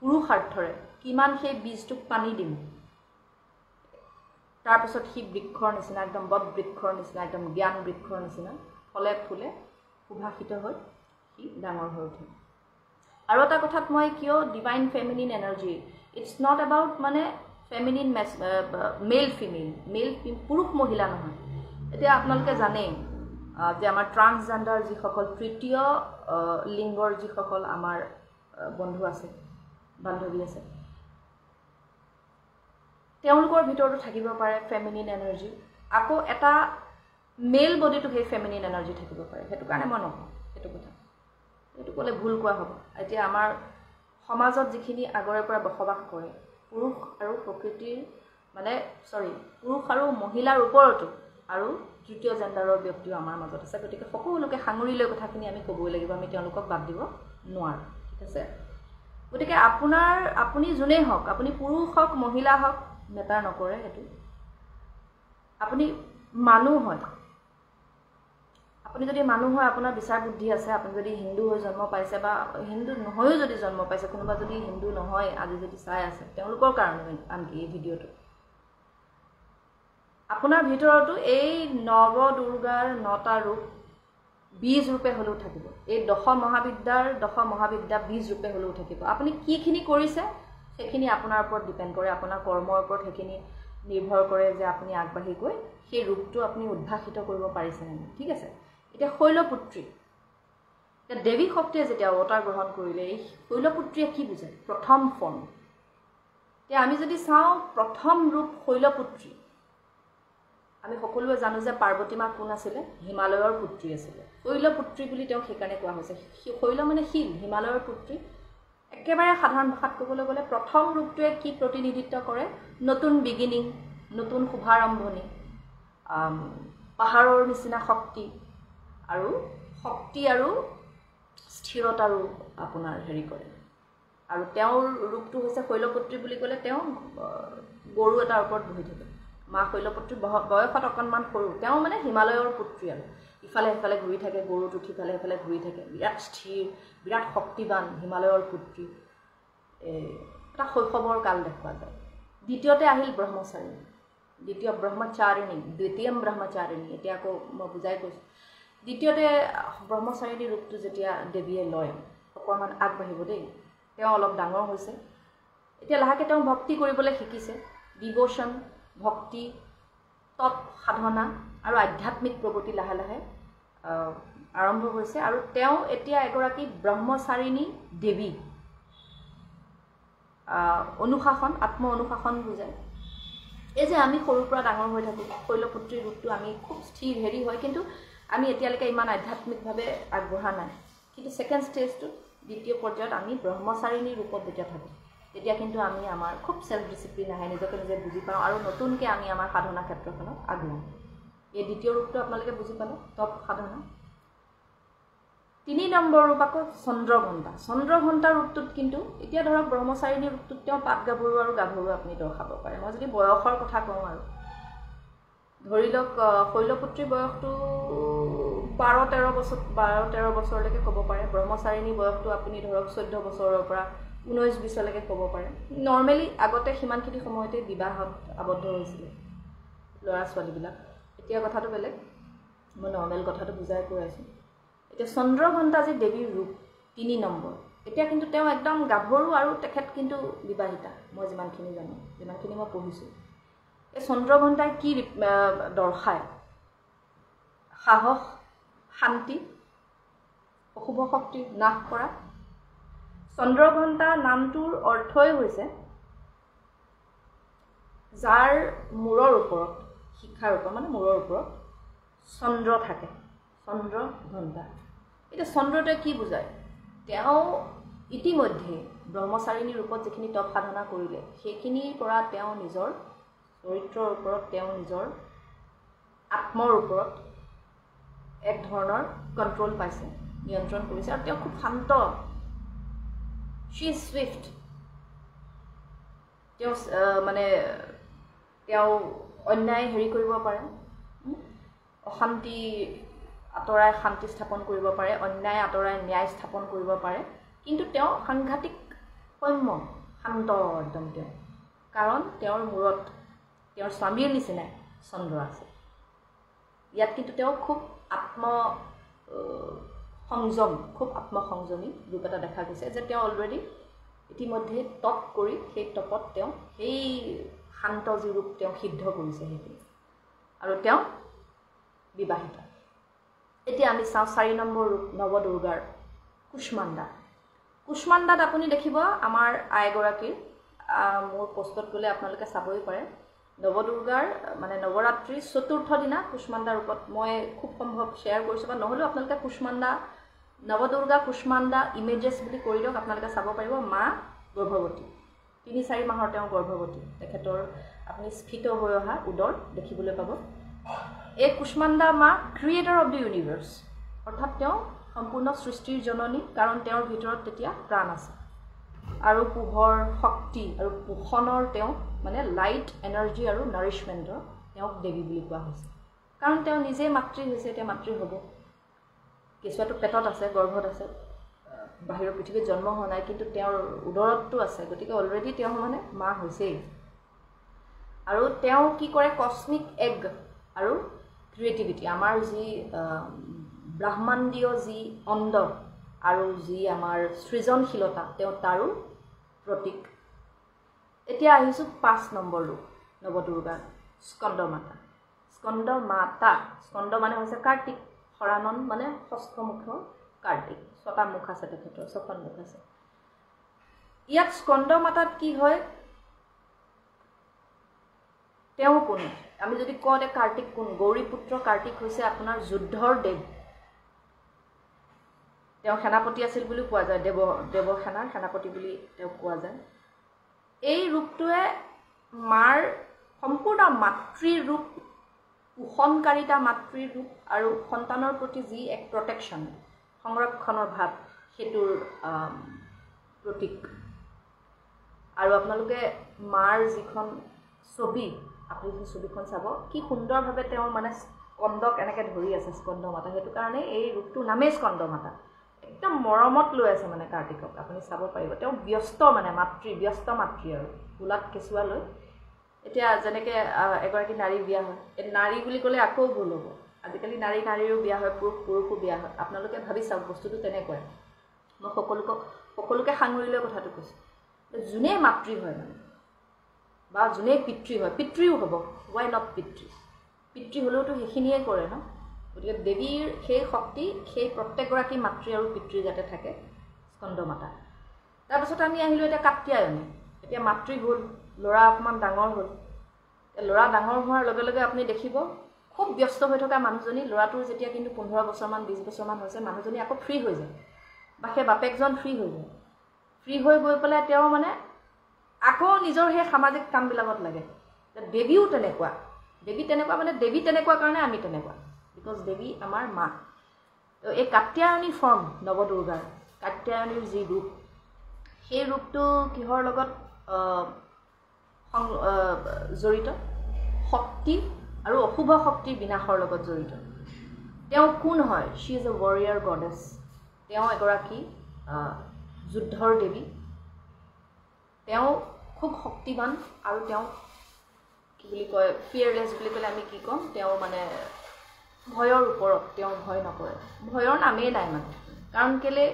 পুৰুষাৰ্থৰে কিমান সেই বীজটোক পানী দিম তাৰপিছত সি বৃক্ষৰ নিচিনা একদম বট বৃক্ষৰ নিচিনা একদম জ্ঞান বৃক্ষৰ নিচিনা ফলে ফুলে সুভাষিত হৈ সি ডাঙৰ হৈ উঠে আৰু এটা কথাত মই কিয় divine feminine energy it's not about মানে ফেমিনিন মেল ফিমেল পুৰুষ মহিলা নহয় এতিয়া আপোনালোকে জানেই যে আমাৰ ট্ৰান্সজেন্ডাৰ যিসকল তৃতীয় লিংগৰ যিসকল আমাৰ বন্ধু আছে বান্ধৱী আছে তেওঁলোকৰ ভিতৰতো থাকিব পাৰে ফেমিনিন এনাৰ্জি আকৌ এটা মেল বডিটো সেই ফেমিনিন এনাৰ্জি থাকিব পাৰে সেইটো কাৰণে মই নকওঁ সেইটো কথা এইটো ক'লে ভুল কোৱা হ'ব এতিয়া আমাৰ সমাজত যিখিনি আগৰে পৰা বসবাস কৰে পুৰুষ আৰু প্ৰকৃতিৰ মানে পুৰুষ আৰু মহিলাৰ ওপৰতো আৰু তৃতীয় জেণ্ডাৰৰ ব্যক্তিও আমাৰ মাজত আছে গতিকে সকলোকে সাঙুৰি লৈ কথাখিনি আমি ক'বই লাগিব আমি তেওঁলোকক বাদ দিব নোৱাৰোঁ ঠিক আছে গতিকে আপুনি যোনেই হওক আপুনি পুৰুষ হওক মহিলা হওক মেটাৰ নকৰে সেইটো আপুনি মানুহ হয় আপুনি যদি মানুহ হয় আপোনাৰ বিচাৰ বুদ্ধি আছে আপুনি যদি হিন্দু হৈ জন্ম পাইছে বা হিন্দু নহয়ও যদি জন্ম পাইছে কোনোবা যদি হিন্দু নহয় আজি যদি চাই আছে তেওঁলোকৰ কাৰণে আনকি এই ভিডিঅ'টো আপোনাৰ ভিতৰতো এই নৱদুৰ্গাৰ 9টা ৰূপ বীজ ৰূপে হ'লেও থাকিব এই দশ মহাবিদ্যা বীজ ৰূপে হ'লেও থাকিব আপুনি কিখিনি কৰিছে সেইখিনি আপোনাৰ ওপৰত ডিপেণ্ড কৰে আপোনাৰ কৰ্মৰ ওপৰত সেইখিনি নিৰ্ভৰ কৰে যে আপুনি আগবাঢ়ি গৈ সেই ৰূপটো আপুনি উদ্ভাসিত কৰিব পাৰিছে নে ঠিক আছে এতিয়া শৈলপুত্ৰী এতিয়া দেৱী শক্তিয়ে যেতিয়া অৱতাৰ গ্ৰহণ কৰিলে এই শৈলপুত্ৰীয়ে কি বুজায় প্ৰথম ফৰ্ম এতিয়া আমি যদি চাওঁ প্ৰথম ৰূপ শৈলপুত্ৰী আমি সকলোৱে জানো যে পাৰ্বতী মা কোন আছিলে হিমালয়ৰ পুত্ৰী আছিলে শৈলপুত্ৰী বুলি তেওঁ সেইকাৰণে কোৱা হৈছে শৈল মানে শিল হিমালয়ৰ পুত্ৰী একেবাৰে সাধাৰণ ভাষাত ক'বলৈ গ'লে প্ৰথম ৰূপটোৱে কি প্ৰতিনিধিত্ব কৰে নতুন বিগিনিং নতুন শুভাৰম্ভণি পাহাৰৰ নিচিনা শক্তি আৰু স্থিৰতাৰো আপোনাৰ হেৰি কৰে আৰু তেওঁৰ ৰূপটো হৈছে শৈলপুত্ৰী বুলি ক'লে তেওঁ গৰু এটাৰ ওপৰত বহি থাকে মা শৈলপুত্ৰী বয়সত অকণমান সৰু তেওঁ মানে হিমালয়ৰ পুত্ৰী আৰু ইফালে সিফালে ঘূৰি থাকে গৰুত উঠি ইফালে সিফালে ঘূৰি থাকে বিৰাট স্থিৰ বিৰাট শক্তিবান হিমালয়ৰ পুত্ৰী এটা শৈশৱৰ কাল দেখুওৱা যায় দ্বিতীয়তে আহিল দ্বিতীয়ম ব্ৰহ্মচাৰিণী এতিয়া আকৌ মই বুজাই কৈছোঁ দ্বিতীয়তে ব্ৰহ্মচাৰিণী ৰূপটো যেতিয়া দেৱীয়ে লয় অকণমান আগবাঢ়িব দেই তেওঁ অলপ ডাঙৰ হৈছে এতিয়া লাহেকৈ তেওঁ ভক্তি কৰিবলৈ শিকিছে ডিভোশন ভক্তি তপ সাধনা আৰু আধ্যাত্মিক প্ৰগতি লাহে লাহে আৰম্ভ হৈছে আৰু তেওঁ এতিয়া এগৰাকী ব্ৰহ্মচাৰিণী দেৱী অনুশাসন আত্ম অনুশাসন বুজায় এই যে আমি সৰুৰ পৰা ডাঙৰ হৈ থাকোঁ শৈলপুত্ৰীৰ ৰূপটো আমি খুব স্থিৰ হেৰি হয় কিন্তু আমি এতিয়ালৈকে ইমান আধ্যাত্মিকভাৱে আগবঢ়া নাই কিন্তু ছেকেণ্ড ষ্টেজটোত দ্বিতীয় পৰ্যায়ত আমি ব্ৰহ্মচাৰিণীৰ ৰূপত যেতিয়া থাকোঁ তেতিয়া কিন্তু আমি আমাৰ খুব ছেল্ফ ডিচিপ্লিন আহে নিজকে নিজে বুজি পাওঁ আৰু নতুনকৈ আমি আমাৰ সাধনা ক্ষেত্ৰখনত আগবাঢ়োঁ এই দ্বিতীয় ৰূপটো আপোনালোকে বুজি পালে তপ সাধনা 3 নম্বৰ ৰূপ আকৌ চন্দ্ৰঘণ্টা ৰূপটোত কিন্তু এতিয়া ধৰক ব্ৰহ্মচাৰিণী ৰূপটোত তেওঁ পাট গাভৰু আৰু গাভৰু আপুনি দৰ্শাব পাৰে মই যদি বয়সৰ কথা কওঁ আৰু ধৰি লওক শৈলপুত্ৰীৰ বয়সটো 12-13 বছৰলৈকে ক'ব পাৰে ব্ৰহ্মচাৰিণী বয়সটো আপুনি ধৰক 14 বছৰৰ পৰা 19-20লৈকে ক'ব পাৰে নৰ্মেলি আগতে সিমানখিনি সময়তে বিবাহত আবদ্ধ হৈছিলে ল'ৰা ছোৱালীবিলাক এতিয়া কথাটো বেলেগ মই নৰ্মেল কথাটো বুজাই কৈ আছোঁ এতিয়া চন্দ্ৰঘণ্টা যে দেৱীৰ ৰূপ 3 নম্বৰ এতিয়া কিন্তু তেওঁ একদম গাভৰু আৰু তেখেত কিন্তু বিবাহিতা মই যিমানখিনি জানো যিমানখিনি মই পঢ়িছোঁ এই চন্দ্ৰঘণ্টাই কি দৰ্শায় সাহস শান্তি অশুভ শক্তি নাশ কৰা চন্দ্ৰঘণ্টা নামটোৰ অৰ্থই হৈছে যাৰ মূৰৰ ওপৰত শিখাৰ ওপৰত মানে মূৰৰ ওপৰত চন্দ্ৰ থাকে চন্দ্ৰঘণ্টা এতিয়া চন্দ্ৰটোৱে কি বুজায় তেওঁ ইতিমধ্যে ব্ৰহ্মচাৰিণী ৰূপত যিখিনি তপ সাধনা কৰিলে সেইখিনিৰ পৰা তেওঁ নিজৰ চৰিত্ৰৰ ওপৰত তেওঁ নিজৰ আত্মৰ ওপৰত এক ধৰণৰ কণ্ট্ৰল পাইছে নিয়ন্ত্ৰণ কৰিছে আৰু তেওঁ খুব শান্ত she is swift তেওঁ মানে তেওঁ অন্যায় হেৰি কৰিব পাৰে অশান্তি আঁতৰাই শান্তি স্থাপন কৰিব পাৰে অন্যায় আঁতৰাই ন্যায় স্থাপন কৰিব পাৰে কিন্তু তেওঁ সাংঘাতিক সৌম্য শান্ত একদম তেওঁ কাৰণ তেওঁৰ মূৰত তেওঁৰ স্বামীৰ নিচিনাই চন্দ্ৰ আছে ইয়াত কিন্তু তেওঁ খুব আত্মসংযমী ৰূপ এটা দেখা গৈছে যে তেওঁ অলৰেডি ইতিমধ্যে তপ কৰি সেই তপত তেওঁ সেই শান্ত যি ৰূপ তেওঁ সিদ্ধ কৰিছে সেইখিনি আৰু তেওঁ বিবাহিতা এতিয়া আমি চাওঁ 4 নম্বৰ ৰূপ নৱদুৰ্গাৰ কুষ্মাণ্ডাত আপুনি দেখিব আমাৰ আইগৰাকীৰ মোৰ পোষ্টত গ'লে আপোনালোকে চাবই পাৰে নৱদুৰ্গাৰ মানে নৱৰাত্ৰিৰ চতুৰ্থ দিনা কুষ্মাণ্ডা ৰূপত মই খুব সম্ভৱ শ্বেয়াৰ কৰিছোঁ বা নহ'লেও আপোনালোকে নৱদুৰ্গা কুষ্মাণ্ডা ইমেজেছ বুলি কৰি দিয়ক আপোনালোকে চাব পাৰিব মা গৰ্ভৱতী 3-4 মাহৰ তেওঁ গৰ্ভৱতী তেখেতৰ আপুনি স্ফীত হৈ অহা উদৰ দেখিবলৈ পাব এই কুষ্মাণ্ডা মা ক্ৰিয়েটৰ অফ দি ইউনিভাৰ্ছ অৰ্থাৎ তেওঁ সম্পূৰ্ণ সৃষ্টিৰ জননী কাৰণ তেওঁৰ ভিতৰত তেতিয়া প্ৰাণ আছে আৰু পোহৰ শক্তি আৰু পোষণৰ তেওঁ মানে লাইট এনাৰ্জি আৰু নাৰিছমেণ্টৰ তেওঁক দেৱী বুলি কোৱা হৈছে কাৰণ তেওঁ নিজে মাতৃ হৈছে এতিয়া মাতৃ হ'ব কেঁচুৱাটো পেটত আছে গৰ্ভত আছে বাহিৰৰ পৃথিৱীত জন্ম হোৱা নাই কিন্তু তেওঁৰ উদৰতটো আছে গতিকে অলৰেডি তেওঁ মানে মা হৈছেই আৰু তেওঁ কি কৰে কস্মিক এগ আৰু ক্ৰিয়েটিভিটি আমাৰ যি ব্ৰহ্মাণ্ডীয় যি অণ্ড আৰু যি আমাৰ সৃজনশীলতা তেওঁ তাৰো প্ৰতীক এতিয়া আহিছোঁ 5 নম্বৰ ৰূপ নৱদুৰ্গাৰ স্কন্দ মানে হৈছে কাৰ্তিক হৰানন মানে ষষ্ঠমুখ কাৰ্তিক 6টা মুখ আছে তেখেতৰ 6খন মুখ আছে ইয়াত স্কন্দ মাতাত কি হয় তেওঁ কোন আমি যদি কওঁ যে কাৰ্তিক কোন গৌৰী পুত্ৰ কাৰ্তিক হৈছে আপোনাৰ যুদ্ধৰ দেৱ তেওঁ সেনাপতি আছিল বুলি কোৱা যায় দেৱসেনাৰ সেনাপতি বুলি তেওঁ কোৱা যায় এই ৰূপটোৱে মাৰ সম্পূৰ্ণ মাতৃৰ ৰূপ পোষণকাৰিতা মাতৃৰ ৰূপ আৰু সন্তানৰ প্ৰতি যি এক প্ৰটেকশ্যন সংৰক্ষণৰ ভাৱ সেইটোৰ প্ৰতীক আৰু আপোনালোকে মাৰ যিখন ছবি আপুনি সেই ছবিখন চাব কি সুন্দৰভাৱে তেওঁ মানে স্কন্দক এনেকৈ ধৰি আছে স্কন্দ মাতা সেইটো কাৰণে এই ৰূপটোৰ নামেই স্কন্দ মাতা একদম মৰমত লৈ আছে মানে কাৰ্তিকক আপুনি চাব পাৰিব তেওঁ ব্যস্ত মানে ব্যস্ত মাতৃ আৰু কোলাত কেঁচুৱা লৈ এতিয়া যেনেকৈ এগৰাকী নাৰী বিয়া হয় এই নাৰী বুলি ক'লে আকৌ ভুল হ'ব আজিকালি নাৰীৰো বিয়া হয় পুৰুষো বিয়া হয় আপোনালোকে ভাবি চাওক বস্তুটো তেনেকুৱাই মই সকলোকে সাঙুৰি লৈ কথাটো কৈছোঁ যোনে মাতৃ হয় মানে বা যোনে পিতৃ হয় পিতৃও হ'ব ৱাই নট পিতৃ হ'লেওতো সেইখিনিয়ে কৰে ন গতিকে দেৱীৰ সেই শক্তি সেই প্ৰত্যেকগৰাকী মাতৃ আৰু পিতৃ যাতে থাকে স্কন্দমাতা তাৰপিছত আমি আহিলোঁ এতিয়া কাত্যায়নী এতিয়া মাতৃ হ'ল ল'ৰা অকণমান ডাঙৰ হ'ল ল'ৰা ডাঙৰ হোৱাৰ লগে লগে আপুনি দেখিব খুব ব্যস্ত হৈ থকা মানুহজনী ল'ৰাটোৰ যেতিয়া কিন্তু 15 বছৰমান 20 বছৰমান হৈছে মানুহজনী আকৌ ফ্ৰী হৈ যায় বা সেই বাপেকজন ফ্ৰী হৈ যায় ফ্ৰী হৈ গৈ পেলাই তেওঁ মানে আকৌ নিজৰ সেই সামাজিক কামবিলাকত লাগে দেৱীও তেনেকুৱা মানে দেৱী তেনেকুৱা কাৰণে আমি তেনেকুৱা বিকজ দেৱী আমাৰ মা এই কাত্যায়নী ফৰ্ম নৱদুৰ্গাৰ কাত্যায়নীৰ যি ৰূপ সেই ৰূপটো কিহৰ লগত জড়িত শক্তি আৰু অশুভ শক্তিৰ বিনাশৰ লগত জড়িত তেওঁ কোন হয় she is a warrior goddess তেওঁ এগৰাকী যুদ্ধৰ দেৱী তেওঁ খুব শক্তিবান আৰু তেওঁ কি বুলি কয় ফিয়াৰলেছ বুলি ক'লে আমি কি ক'ম তেওঁ মানে ভয়ৰ ওপৰত তেওঁ ভয় নকৰে ভয়ৰ নামেই নাই মানে কাৰণ কেলে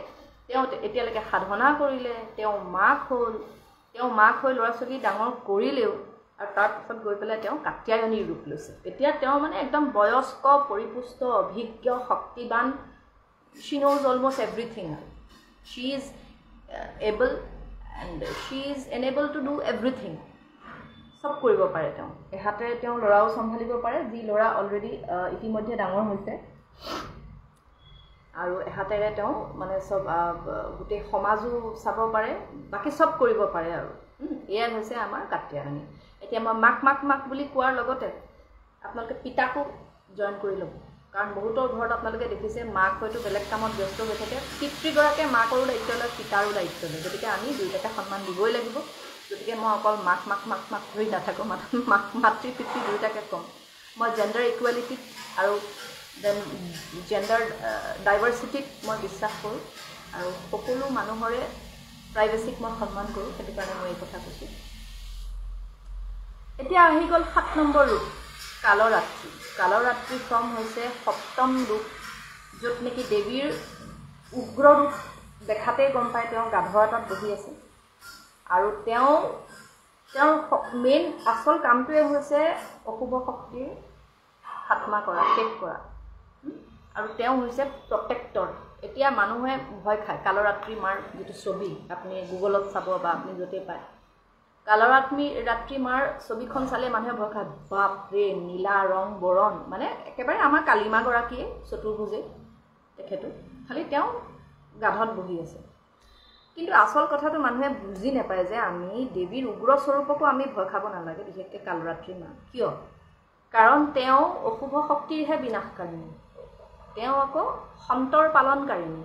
তেওঁ এতিয়ালৈকে সাধনা কৰিলে তেওঁ মাক হৈ ল'ৰা ছোৱালী ডাঙৰ কৰিলেও আৰু তাৰপিছত গৈ পেলাই তেওঁ কাত্যায়নীৰ ৰূপ লৈছে এতিয়া তেওঁ মানে একদম বয়স্ক পৰিপুষ্ট অভিজ্ঞ শক্তিবান she knows almost everything she is able and she is enabled to do everything সব কৰিব পাৰে তেওঁ এহাতে তেওঁ ল'ৰাও সম্ভালিব পাৰে যি ল'ৰা অলৰেডি ইতিমধ্যে ডাঙৰ হৈছে আৰু এহাতেৰে তেওঁ মানে সব গোটেই সমাজো চাব পাৰে বাকি সব কৰিব পাৰে আৰু এয়া হৈছে আমাৰ কাত্যায়নী এতিয়া মই মাক বুলি কোৱাৰ লগতে আপোনালোকে পিতাকো জয়েন কৰি ল'ব কাৰণ বহুতৰ ঘৰত আপোনালোকে দেখিছে মাক হয়তো বেলেগ কামত ব্যস্ত হৈ থাকে পিতৃগৰাকীয়ে মাকৰো দায়িত্ব লয় পিতাৰো দায়িত্ব লয় গতিকে আমি দুয়োটাকে সন্মান দিবই লাগিব গতিকে মই অকল মাক ধৰি নাথাকোঁ মাতৃ পিতৃ দুয়োটাকে ক'ম মই জেণ্ডাৰ ইকুৱেলিটিত আৰু দেন জেণ্ডাৰ ডাইভাৰ্চিটিত মই বিশ্বাস কৰোঁ আৰু সকলো মানুহৰে প্ৰাইভেচিক মই সন্মান কৰোঁ সেইটো কাৰণে মই এই কথা কৈছোঁ এতিয়া আহি গ'ল 7 নম্বৰ ৰূপ কালৰাত্ৰি ফৰ্ম হৈছে 7ম ৰূপ য'ত নেকি দেৱীৰ উগ্ৰ ৰূপ দেখাতেই গম পায় তেওঁ গাধৰ এটাত বহি আছে আৰু তেওঁৰ মেইন আচল কামটোৱে হৈছে অশুভ শক্তিৰ খাতমা কৰা শেষ কৰা আৰু তেওঁ হৈছে প্ৰটেক্টৰ এতিয়া মানুহে ভয় খায় কালৰাত্ৰি মাৰ যিটো ছবি আপুনি গুগলত চাব বা আপুনি য'তেই পায় কালৰাত্ৰি মাৰ ছবিখন চালে মানুহে ভয় খায় বাপৰে নীলা ৰং বৰণ মানে একেবাৰে আমাৰ কালিমা গৰাকীয়ে চতুৰ্ভুজে তেখেতো খালি তেওঁ গাধত বহি আছে কিন্তু আচল কথাটো মানুহে বুজি নাপায় যে আমি দেৱীৰ উগ্ৰ স্বৰূপকো আমি ভয় খাব নালাগে বিশেষকৈ কালৰাত্ৰি মা কিয় কাৰণ তেওঁ অশুভ শক্তিৰহে বিনাশকাৰিণী তেওঁ আকৌ সন্তৰ পালনকাৰিণী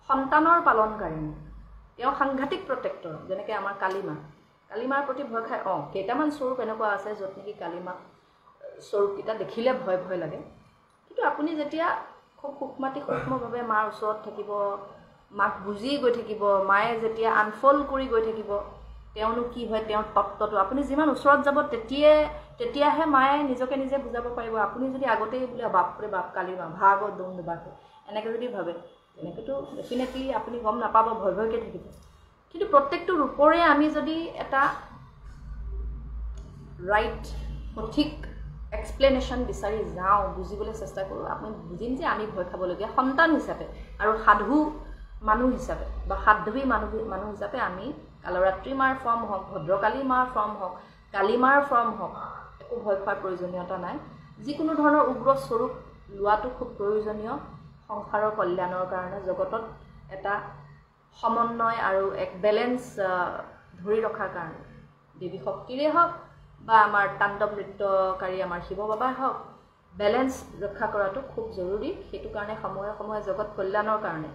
সন্তানৰ পালনকাৰিণী তেওঁ সাংঘাতিক প্ৰটেক্টৰ যেনেকৈ আমাৰ কালিমাৰ প্ৰতি ভয় খায় কেইটামান স্বৰূপ এনেকুৱা আছে য'ত নেকি কালিমাক স্বৰূপকেইটা দেখিলে ভয় লাগে কিন্তু আপুনি যেতিয়া খুব সূক্ষ্মভাৱে মাৰ ওচৰত থাকিব মাক বুজি গৈ থাকিব মায়ে যেতিয়া আনফল্ড কৰি গৈ থাকিব তেওঁনো কি হয় তেওঁৰ তত্ত্বটো আপুনি যিমান ওচৰত যাব তেতিয়াহে মায়ে নিজকে নিজে বুজাব পাৰিব আপুনি যদি আগতেই বোলে বাপৰে বাপ কালিমা ভাগত দম দুবাকে এনেকৈ যদি ভাবে তেনেকৈতো ডেফিনেটলি আপুনি গম নাপাব ভয়কৈ থাকিব কিন্তু প্ৰত্যেকটো ৰূপৰে আমি যদি এটা ৰাইট সঠিক এক্সপ্লেনেশ্যন বিচাৰি যাওঁ বুজিবলৈ চেষ্টা কৰোঁ আপুনি বুজিম যে আমি ভয় খাবলগীয়া সন্তান হিচাপে আৰু সাধু মানুহ হিচাপে বা সাধ্বী মানুহ হিচাপে আমি কালৰাত্ৰি মাৰ ফৰ্ম হওক ভদ্ৰকালী মাৰ ফৰ্ম হওক কালিমাৰ ফৰ্ম হওক একো ভয় খোৱাৰ প্ৰয়োজনীয়তা নাই যিকোনো ধৰণৰ উগ্ৰ স্বৰূপ লোৱাটো খুব প্ৰয়োজনীয় সংসাৰৰ কল্যাণৰ কাৰণে জগতত এটা সমন্বয় আৰু এক বেলেঞ্চ ধৰি ৰখাৰ কাৰণে দেৱী শক্তিৰে হওক বা আমাৰ তাণ্ডৱ নৃত্যকাৰী আমাৰ শিৱ বাবাই হওক বেলেঞ্চ ৰক্ষা কৰাটো খুব জৰুৰী সেইটো কাৰণে সময়ে জগত কল্যাণৰ কাৰণে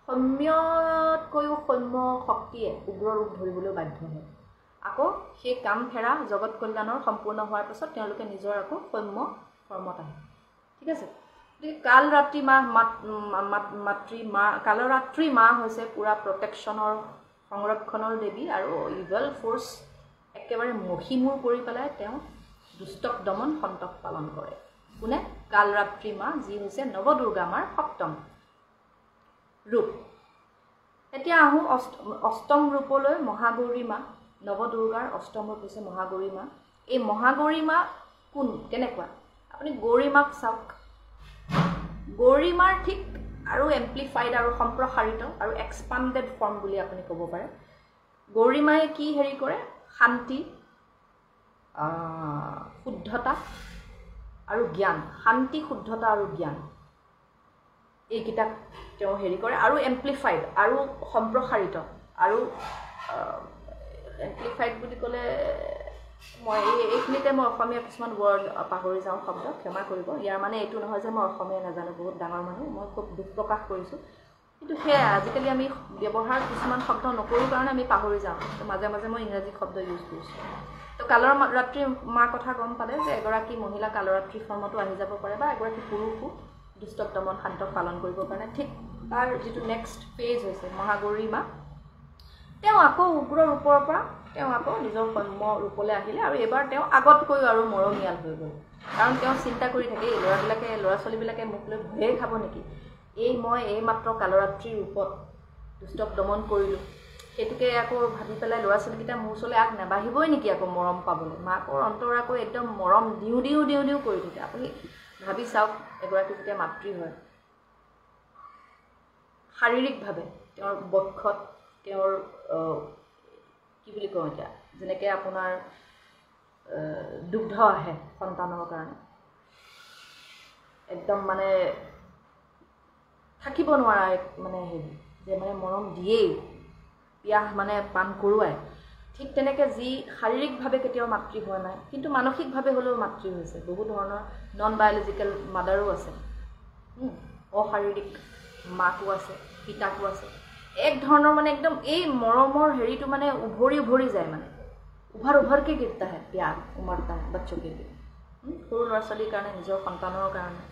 সৌম্যতকৈও সৌম্য শক্তিয়ে উগ্ৰ ৰূপ ধৰিবলৈ বাধ্য হয় আকৌ সেই কাম ফেৰা জগত কল্যাণৰ সম্পূৰ্ণ হোৱাৰ পাছত তেওঁলোকে নিজৰ আকৌ সৌম্য ফৰ্মত আহে ঠিক আছে কালৰাত্ৰি কালৰাত্ৰি মা হৈছে পুৰা প্ৰটেকশ্যনৰ সংৰক্ষণৰ দেৱী আৰু ইভেল ফ'ৰ্চ একেবাৰে মহিমূৰ কৰি পেলাই তেওঁ দুষ্টক দমন সন্তক পালন কৰে কোনে কালৰাত্ৰি মা যি হৈছে নৱদুৰ্গা মাৰ 7ম ৰূপ এতিয়া আহোঁ অষ্টম ৰূপলৈ মহাগৌৰী মা নৱদুৰ্গাৰ অষ্টম ৰূপ হৈছে মহাগৌৰী মা এই মহাগৌৰী মা কোন কেনেকুৱা আপুনি গৌৰী মাক চাওক গৌৰী মাৰ ঠিক আৰু এম্প্লিফাইড আৰু সম্প্ৰসাৰিত আৰু এক্সপাণ্ডেড ফৰ্ম বুলি আপুনি ক'ব পাৰে গৌৰী মায়ে কি হেৰি কৰে শান্তি শুদ্ধতা আৰু জ্ঞান শান্তি শুদ্ধতা আৰু জ্ঞান এইকেইটাক তেওঁ হেৰি কৰে আৰু এম্প্লিফাইড আৰু সম্প্ৰসাৰিত আৰু এম্প্লিফাইড বুলি ক'লে মই এইখিনিতে মই অসমীয়া কিছুমান ৱৰ্ড পাহৰি যাওঁ শব্দ ক্ষমা কৰিব ইয়াৰ মানে এইটো নহয় যে মই অসমীয়া নাজানো বহুত ডাঙৰ মানুহ মই খুব দুখ প্ৰকাশ কৰিছোঁ কিন্তু সেয়া আজিকালি আমি ব্যৱহাৰ কিছুমান শব্দ নকৰোঁ কাৰণে আমি পাহৰি যাওঁ তো মাজে মাজে মই ইংৰাজী শব্দ ইউজ কৰিছোঁ তো কালৰাত্ৰি মাৰ কথা গম পালে যে এগৰাকী মহিলা কালৰাত্ৰি ফৰ্মতো আহি যাব পাৰে বা এগৰাকী পুৰুষো দুষ্টক দমন শান্তক পালন কৰিবৰ কাৰণে ঠিক তাৰ যিটো নেক্সট ফেজ হৈছে মহাগৌৰী মা তেওঁ আকৌ উগ্ৰ ৰূপৰ পৰা তেওঁ আকৌ নিজৰ কৰ্ম ৰূপলৈ আহিলে আৰু এবাৰ তেওঁ আগতকৈও আৰু মৰমীয়াল হৈ গ'ল কাৰণ তেওঁ চিন্তা কৰি থাকে এই ল'ৰা ছোৱালীবিলাকে মোক লৈ ভয়ে খাব নেকি মই মাত্ৰ কালৰাত্ৰিৰ ৰূপত দুষ্টক দমন কৰিলোঁ সেইটোকে আকৌ ভাবি পেলাই ল'ৰা ছোৱালীকেইটা মোৰ ওচৰলৈ আগ নাবাঢ়িবই নেকি আকৌ মৰম পাবলৈ মাকৰ অন্তৰ আকৌ একদম মৰম দিওঁ কৰি থাকে আপুনি ভাবি চাওক এগৰাকী যেতিয়া মাতৃ হয় শাৰীৰিকভাৱে তেওঁৰ বক্ষত তেওঁৰ কি বুলি কওঁ এতিয়া যেনেকৈ আপোনাৰ দুগ্ধ আহে সন্তানৰ কাৰণে একদম মানে থাকিব নোৱাৰা মানে হেৰি যে মানে মৰম দিয়েই পিয়াহ মানে পান কৰোৱাই ঠিক তেনেকৈ যি শাৰীৰিকভাৱে কেতিয়াও মাতৃ হোৱা নাই কিন্তু মানসিকভাৱে হ'লেও মাতৃ হৈছে বহু ধৰণৰ নন বায়'লজিকেল মাদাৰো আছে অশাৰীৰিক মাকো আছে পিতাকো আছে এক ধৰণৰ মানে একদম এই মৰমৰ হেৰিটো মানে উভৰি যায় মানে উভৰকে গিৰতা হে প্যাৰ উমৰতা হে বাচ্চোকে সৰু ল'ৰা ছোৱালীৰ কাৰণে নিজৰ সন্তানৰ কাৰণে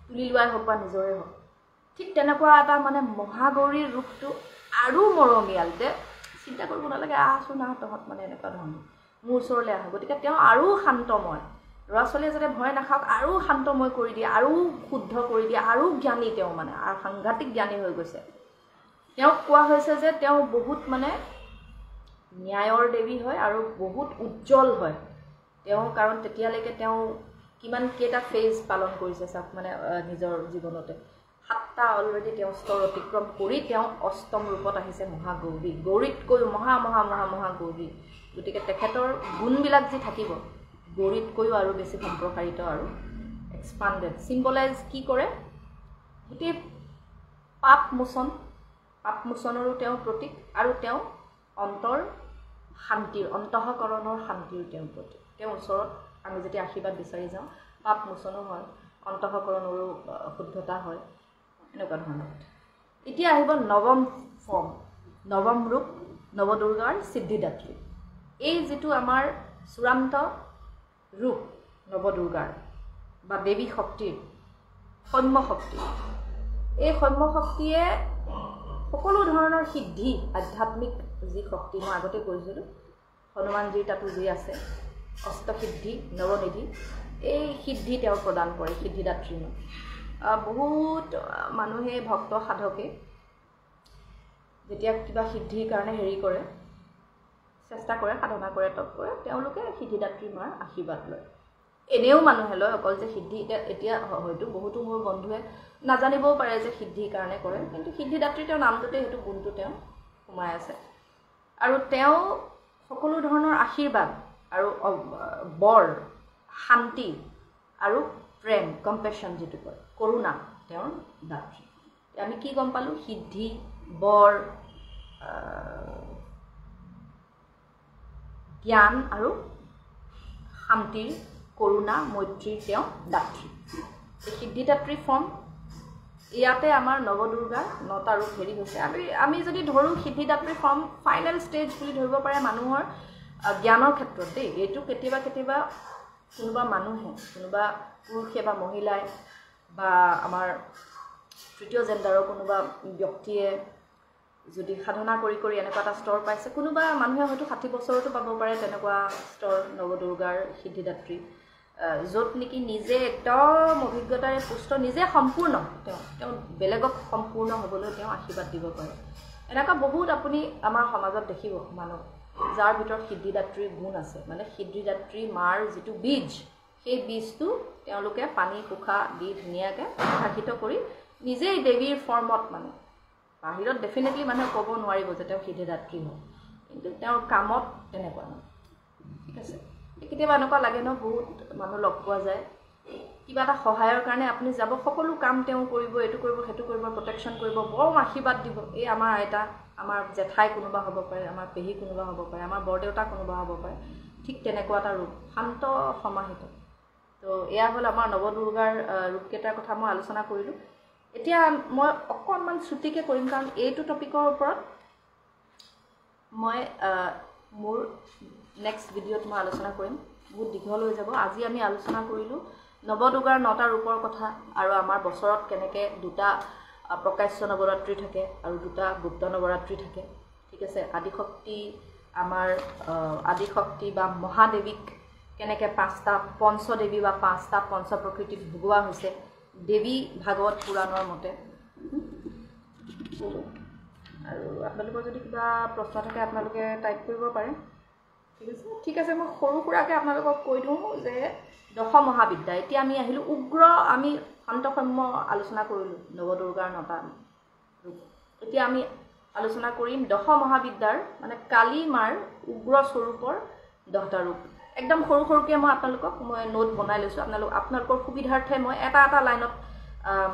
তুলি লোৱাই হওক বা নিজৰে হওক ঠিক তেনেকুৱা এটা মানে মহাগৌৰীৰ ৰূপটো আৰু মৰমীয়াল যে চিন্তা কৰিব নালাগে আহচোন তহঁত মানে এনেকুৱা ধৰণৰ মোৰ ওচৰলৈ আহ গতিকে তেওঁ আৰু শান্তময় ল'ৰা ছোৱালীয়ে যাতে ভয় নাখাওক আৰু শান্তময় কৰি দিয়ে আৰু শুদ্ধ কৰি দিয়ে আৰু জ্ঞানী তেওঁ মানে আৰু সাংঘাতিক জ্ঞানী হৈ গৈছে তেওঁক কোৱা হৈছে যে তেওঁ বহুত মানে ন্যায়ৰ দেৱী হয় আৰু বহুত উজ্জ্বল হয় তেওঁ কাৰণ তেতিয়ালৈকে তেওঁ কেইটা ফেজ পালন কৰিছে চাওক মানে নিজৰ জীৱনতে 7টা অলৰেডি তেওঁ স্তৰ অতিক্ৰম কৰি তেওঁ অষ্টম ৰূপত আহিছে মহাগৌৰী গৌৰীতকৈও মহাগৌৰী গতিকে তেখেতৰ গুণবিলাক যি থাকিব গৌৰীতকৈও আৰু বেছি সম্প্ৰসাৰিত আৰু এক্সপাণ্ডেড চিম্বলাইজ কি কৰে গোটেই পাপ মোচনৰো তেওঁ প্ৰতীক আৰু তেওঁ অন্তঃকৰণৰ শান্তিৰ তেওঁ প্ৰতীক তেওঁৰ ওচৰত আমি যেতিয়া আশীৰ্বাদ বিচাৰি যাওঁ পাপ মোচনো হয় অন্তঃকৰণৰো শুদ্ধতা হয় এনেকুৱা ধৰণৰ এতিয়া আহিব নৱম ফৰ্ম নৱম ৰূপ নৱদুৰ্গাৰ সিদ্ধিদাত্ৰী এই যিটো আমাৰ চূড়ান্ত ৰূপ নৱদুৰ্গাৰ বা দেৱী শক্তিৰ সৌম্য শক্তি এই সৌম্য শক্তিয়ে সকলো ধৰণৰ সিদ্ধি আধ্যাত্মিক যি শক্তি মই আগতে কৈছিলোঁ হনুমানজীৰ তাতো যি আছে অষ্টসিদ্ধি নৱনিধি এই সিদ্ধি তেওঁ প্ৰদান কৰে সিদ্ধিদাত্ৰী বহুত মানুহে ভক্ত সাধকে যেতিয়া কিবা সিদ্ধিৰ কাৰণে হেৰি কৰে চেষ্টা কৰে সাধনা কৰে তপ কৰে তেওঁলোকে সিদ্ধিদাত্ৰী মাৰ আশীৰ্বাদ লয় এনেও মানুহে লয় অকল যে সিদ্ধি এতিয়া হয়তো বহুতো মোৰ বন্ধুৱে নাজানিবও পাৰে যে সিদ্ধিৰ কাৰণে কৰে কিন্তু সিদ্ধিদাত্ৰী তেওঁৰ নামটোতে সেইটো গুণটো তেওঁ সোমাই আছে আৰু তেওঁ সকলো ধৰণৰ আশীৰ্বাদ আৰু বৰ শান্তি আৰু প্ৰেম কম্পেশ্যন যিটো কয় কৰুণা তেওঁৰ দাত্ৰী আমি কি গম পালোঁ সিদ্ধি বৰ জ্ঞান আৰু শান্তিৰ কৰুণা মৈত্ৰীৰ তেওঁ দাত্ৰী এই সিদ্ধিদাত্ৰী ফৰ্ম ইয়াতে আমাৰ নৱদুৰ্গাৰ 9টা ৰূপ হেৰি হৈছে আমি যদি ধৰোঁ সিদ্ধিদাত্ৰী ফৰ্ম ফাইনেল ষ্টেজ বুলি ধৰিব পাৰে মানুহৰ জ্ঞানৰ ক্ষেত্ৰত দেই এইটো কেতিয়াবা কোনোবা মানুহে কোনোবা পুৰুষে বা মহিলাই বা আমাৰ তৃতীয় জেণ্ডাৰৰ কোনোবা ব্যক্তিয়ে যদি সাধনা কৰি এনেকুৱা এটা স্তৰ পাইছে কোনোবা মানুহে হয়তো 60 বছৰতো পাব পাৰে তেনেকুৱা স্তৰ নৱদুৰ্গাৰ সিদ্ধিদাত্ৰী য'ত নেকি নিজে একদম অভিজ্ঞতাৰে পুষ্ট নিজে সম্পূৰ্ণ তেওঁ বেলেগক সম্পূৰ্ণ হ'বলৈ তেওঁ আশীৰ্বাদ দিব পাৰে এনেকুৱা বহুত আপুনি আমাৰ সমাজত দেখিব মানুহ যাৰ ভিতৰত সিদ্ধিদাত্ৰীৰ গুণ আছে মানে সিদ্ধিদাত্ৰী মাৰ যিটো বীজ সেই বীজটো তেওঁলোকে পানী পোখা দি ধুনীয়াকৈ শাসিত কৰি নিজেই দেৱীৰ ফৰ্মত মানে বাহিৰত ডেফিনেটলি মানুহে ক'ব নোৱাৰিব যে তেওঁ সিদ্ধিদাত্ৰী হয় কিন্তু তেওঁৰ কামত তেনেকুৱা নহয় ঠিক আছে কেতিয়াবা এনেকুৱা লাগে ন বহুত মানুহ লগ পোৱা যায় কিবা এটা সহায়ৰ কাৰণে আপুনি যাব সকলো কাম তেওঁ কৰিব এইটো কৰিব সেইটো কৰিব প্ৰটেকশ্যন কৰিব বৰ আশীৰ্বাদ দিব এই আমাৰ আইতা আমাৰ জেঠাই কোনোবা হ'ব পাৰে আমাৰ পেহী কোনোবা হ'ব পাৰে আমাৰ বৰদেউতা কোনোবা হ'ব পাৰে ঠিক তেনেকুৱা এটা ৰূপ শান্ত সমাহিত তো এয়া হ'ল আমাৰ নৱদুৰ্গাৰ ৰূপকেইটাৰ কথা মই আলোচনা কৰিলোঁ এতিয়া মই অকণমান ছুটিকৈ কৰিম কাৰণ এইটো টপিকৰ ওপৰত মই মোৰ নেক্সট ভিডিঅ'ত মই আলোচনা কৰিম বহুত দীঘল হৈ যাব আজি আমি আলোচনা কৰিলোঁ নৱদুৰ্গাৰ 9টা ৰূপৰ কথা আৰু আমাৰ বছৰত কেনেকৈ 2টা প্ৰকাশ্য নৱৰাত্ৰি থাকে আৰু 2টা গুপ্ত নৱৰাত্ৰি থাকে ঠিক আছে আদিশক্তি আমাৰ আদিশক্তি বা মহাদেৱীক কেনেকৈ 5টা পঞ্চদেৱী বা 5টা পঞ্চপ্ৰকৃতিক ভগোৱা হৈছে দেৱী ভাগৱত পুৰাণৰ মতে আৰু আপোনালোকৰ যদি কিবা প্ৰশ্ন থাকে আপোনালোকে টাইপ কৰিব পাৰে ঠিক আছে মই সৰু সুৰাকৈ আপোনালোকক কৈ দিওঁ যে দশ মহাবিদ্যা এতিয়া আমি আহিলোঁ উগ্ৰ আমি শান্তসম্য আলোচনা কৰিলোঁ নৱদুৰ্গাৰ 9টা ৰূপ এতিয়া আমি আলোচনা কৰিম দশ মহাবিদ্যাৰ মানে কালী মাৰ উগ্ৰ স্বৰূপৰ 10টা ৰূপ একদম সৰু সৰুকৈ মই আপোনালোকক মই নোট বনাই লৈছোঁ আপোনালোকৰ সুবিধাৰ্থে মই এটা লাইনত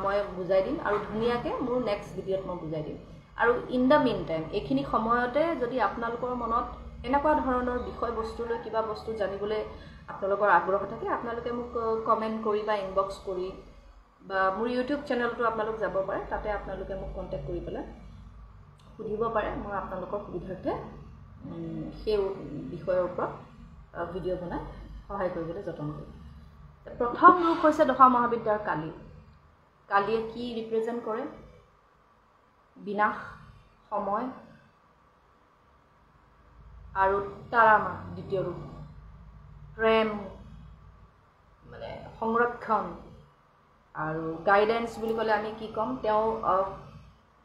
মই বুজাই দিম আৰু ধুনীয়াকৈ মোৰ নেক্সট ভিডিঅ'ত মই বুজাই দিম আৰু ইন দ্য মিন টাইম এইখিনি সময়তে যদি আপোনালোকৰ মনত এনেকুৱা ধৰণৰ বিষয়বস্তুলৈ কিবা বস্তু জানিবলৈ আপোনালোকৰ আগ্ৰহ থাকে আপোনালোকে মোক কমেণ্ট কৰি বা ইনবক্স কৰি বা মোৰ ইউটিউব চেনেলটো আপোনালোক যাব পাৰে তাতে আপোনালোকে মোক কণ্টেক্ট কৰি পেলাই সুধিব পাৰে মই আপোনালোকৰ সুবিধাৰ্থে সেই বিষয়ৰ ওপৰত ভিডিঅ' বনাই সহায় কৰিবলৈ যতন কৰিম প্ৰথম ৰূপ হৈছে দশ মহাবিদ্যাৰ কালী কালীয়ে কি ৰিপ্ৰেজেণ্ট কৰে বিনাশ সময় আৰু তাৰামা দ্বিতীয় ৰূপ প্ৰেম মানে সংৰক্ষণ আৰু গাইডেন্স বুলি ক'লে আমি কি ক'ম তেওঁ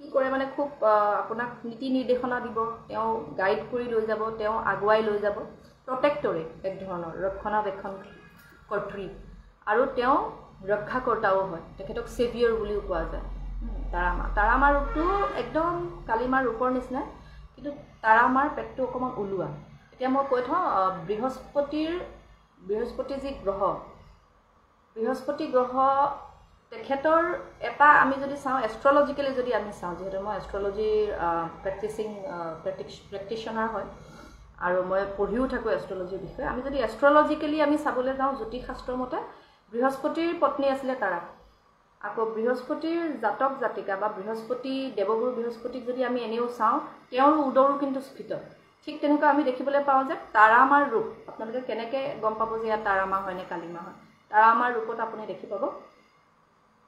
কি কৰে মানে খুব আপোনাক নীতি নিৰ্দেশনা দিব তেওঁ গাইড কৰি লৈ যাব তেওঁ আগুৱাই লৈ যাব প্ৰটেক্টৰে এক ধৰণৰ ৰক্ষণাবেক্ষণ কৰ্তৃ আৰু তেওঁ ৰক্ষাকৰ্তাও হয় তেখেতক ছেভিয়ৰ বুলিও কোৱা যায় তাৰামা ৰূপটো একদম কালীমাৰ ৰূপৰ নিচিনা কিন্তু তাৰামাৰ পেটটো অকণমান ওলোৱা এতিয়া মই কৈ থওঁ বৃহস্পতি যি গ্ৰহ বৃহস্পতি গ্ৰহ তেখেতৰ এটা আমি যদি চাওঁ এষ্ট্ৰলজিকেলি যদি আমি চাওঁ যিহেতু মই এষ্ট্ৰলজিৰ প্ৰেক্টিশ্যনাৰ হয় আৰু মই পঢ়িও থাকোঁ এষ্ট্ৰলজিৰ বিষয়ে আমি যদি এষ্ট্ৰলজিকেলি আমি চাবলৈ যাওঁ জ্যোতিষশাস্ত্ৰৰ মতে বৃহস্পতিৰ পত্নী আছিলে তাৰা আকৌ বৃহস্পতিৰ জাতক জাতিকা বা বৃহস্পতি দেৱগুৰু বৃহস্পতিক যদি আমি এনেও চাওঁ তেওঁৰ উদৰো কিন্তু স্ফীত ঠিক তেনেকুৱা আমি দেখিবলৈ পাওঁ যে তাৰামাৰ ৰূপ আপোনালোকে কেনেকৈ গম পাব যে ইয়াত তাৰামা হয় নে কালীমা হয় তাৰামাৰ ৰূপত আপুনি দেখি পাব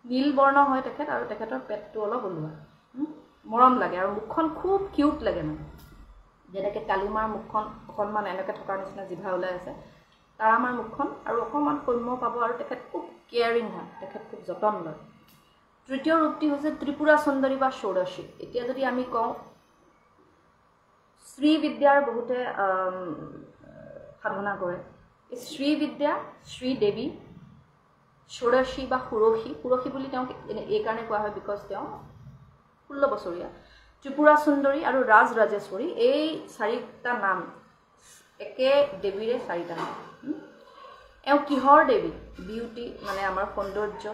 নীল বৰ্ণ হয় তেখেত আৰু তেখেতৰ পেটটো অলপ ওলোৱা মৰম লাগে আৰু মুখখন খুব কিউট লাগে মানে যেনেকৈ কালীমাৰ মুখখন অকণমান এনেকৈ থকাৰ নিচিনা জিভা ওলাই আছে তাৰামাৰ মুখখন আৰু অকণমান সৌম্য পাব আৰু তেখেত খুব কেয়াৰিং হয় তেখেত খুব যতন লয় তৃতীয় ৰূপটি হৈছে ত্ৰিপুৰা সুন্দৰী বা ষোড়শী এতিয়া যদি আমি কওঁ শ্ৰীবিদ্যাৰ বহুতে সাধনা কৰে এই শ্ৰীবিদ্যা শ্ৰীদেৱী ষোড়শী বা ষোড়শী বুলি তেওঁক এই কাৰণে কোৱা হয় বিকজ তেওঁ 16 বছৰীয়া ত্ৰিপুৰা সুন্দৰী আৰু ৰাজৰাজেশ্বৰী এই 4টা নাম একে দেৱীৰে 4টা নাম এওঁ কিহৰ দেৱী বিউটি মানে আমাৰ সৌন্দৰ্য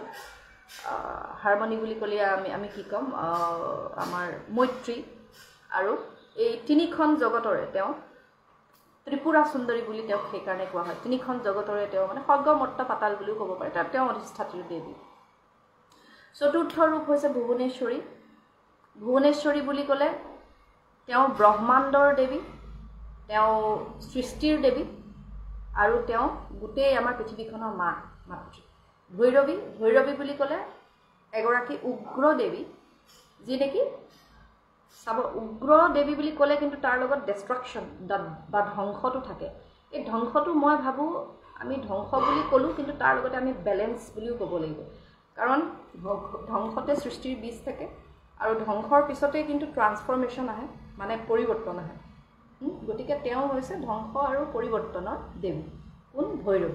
হাৰমনি বুলি ক'লে আমি কি ক'ম আমাৰ মৈত্ৰী আৰু এই 3খন জগতৰে তেওঁ ত্ৰিপুৰা সুন্দৰী বুলি তেওঁক সেইকাৰণে কোৱা হয় 3খন জগতৰে তেওঁ মানে স্বৰ্গ মৰ্ত্য পাতাল বুলিও ক'ব পাৰে তাত তেওঁ অধিষ্ঠাত্ৰী দেৱী চতুৰ্থ ৰূপ হৈছে ভুৱনেশ্বৰী বুলি ক'লে তেওঁ ব্ৰহ্মাণ্ডৰ দেৱী তেওঁ সৃষ্টিৰ দেৱী আৰু তেওঁ গোটেই আমাৰ পৃথিৱীখনৰ মাতৃ ভৈৰৱী বুলি ক'লে এগৰাকী উগ্ৰ দেৱী যি নেকি চাব উগ্ৰ দেৱী বুলি ক'লে কিন্তু তাৰ লগত ডেষ্ট্ৰাকশ্যন বা ধ্বংসটো থাকে এই ধ্বংসটো মই ভাবোঁ আমি ধ্বংস বুলি ক'লোঁ কিন্তু তাৰ লগতে আমি বেলেঞ্চ বুলিও ক'ব লাগিব কাৰণ ধ্বংসতে সৃষ্টিৰ বীজ থাকে আৰু ধ্বংসৰ পিছতে কিন্তু ট্ৰান্সফৰমেশ্যন আহে মানে পৰিৱৰ্তন আহে গতিকে তেওঁ হৈছে ধ্বংস আৰু পৰিৱৰ্তনৰ দেৱী কোন ভৈৰৱী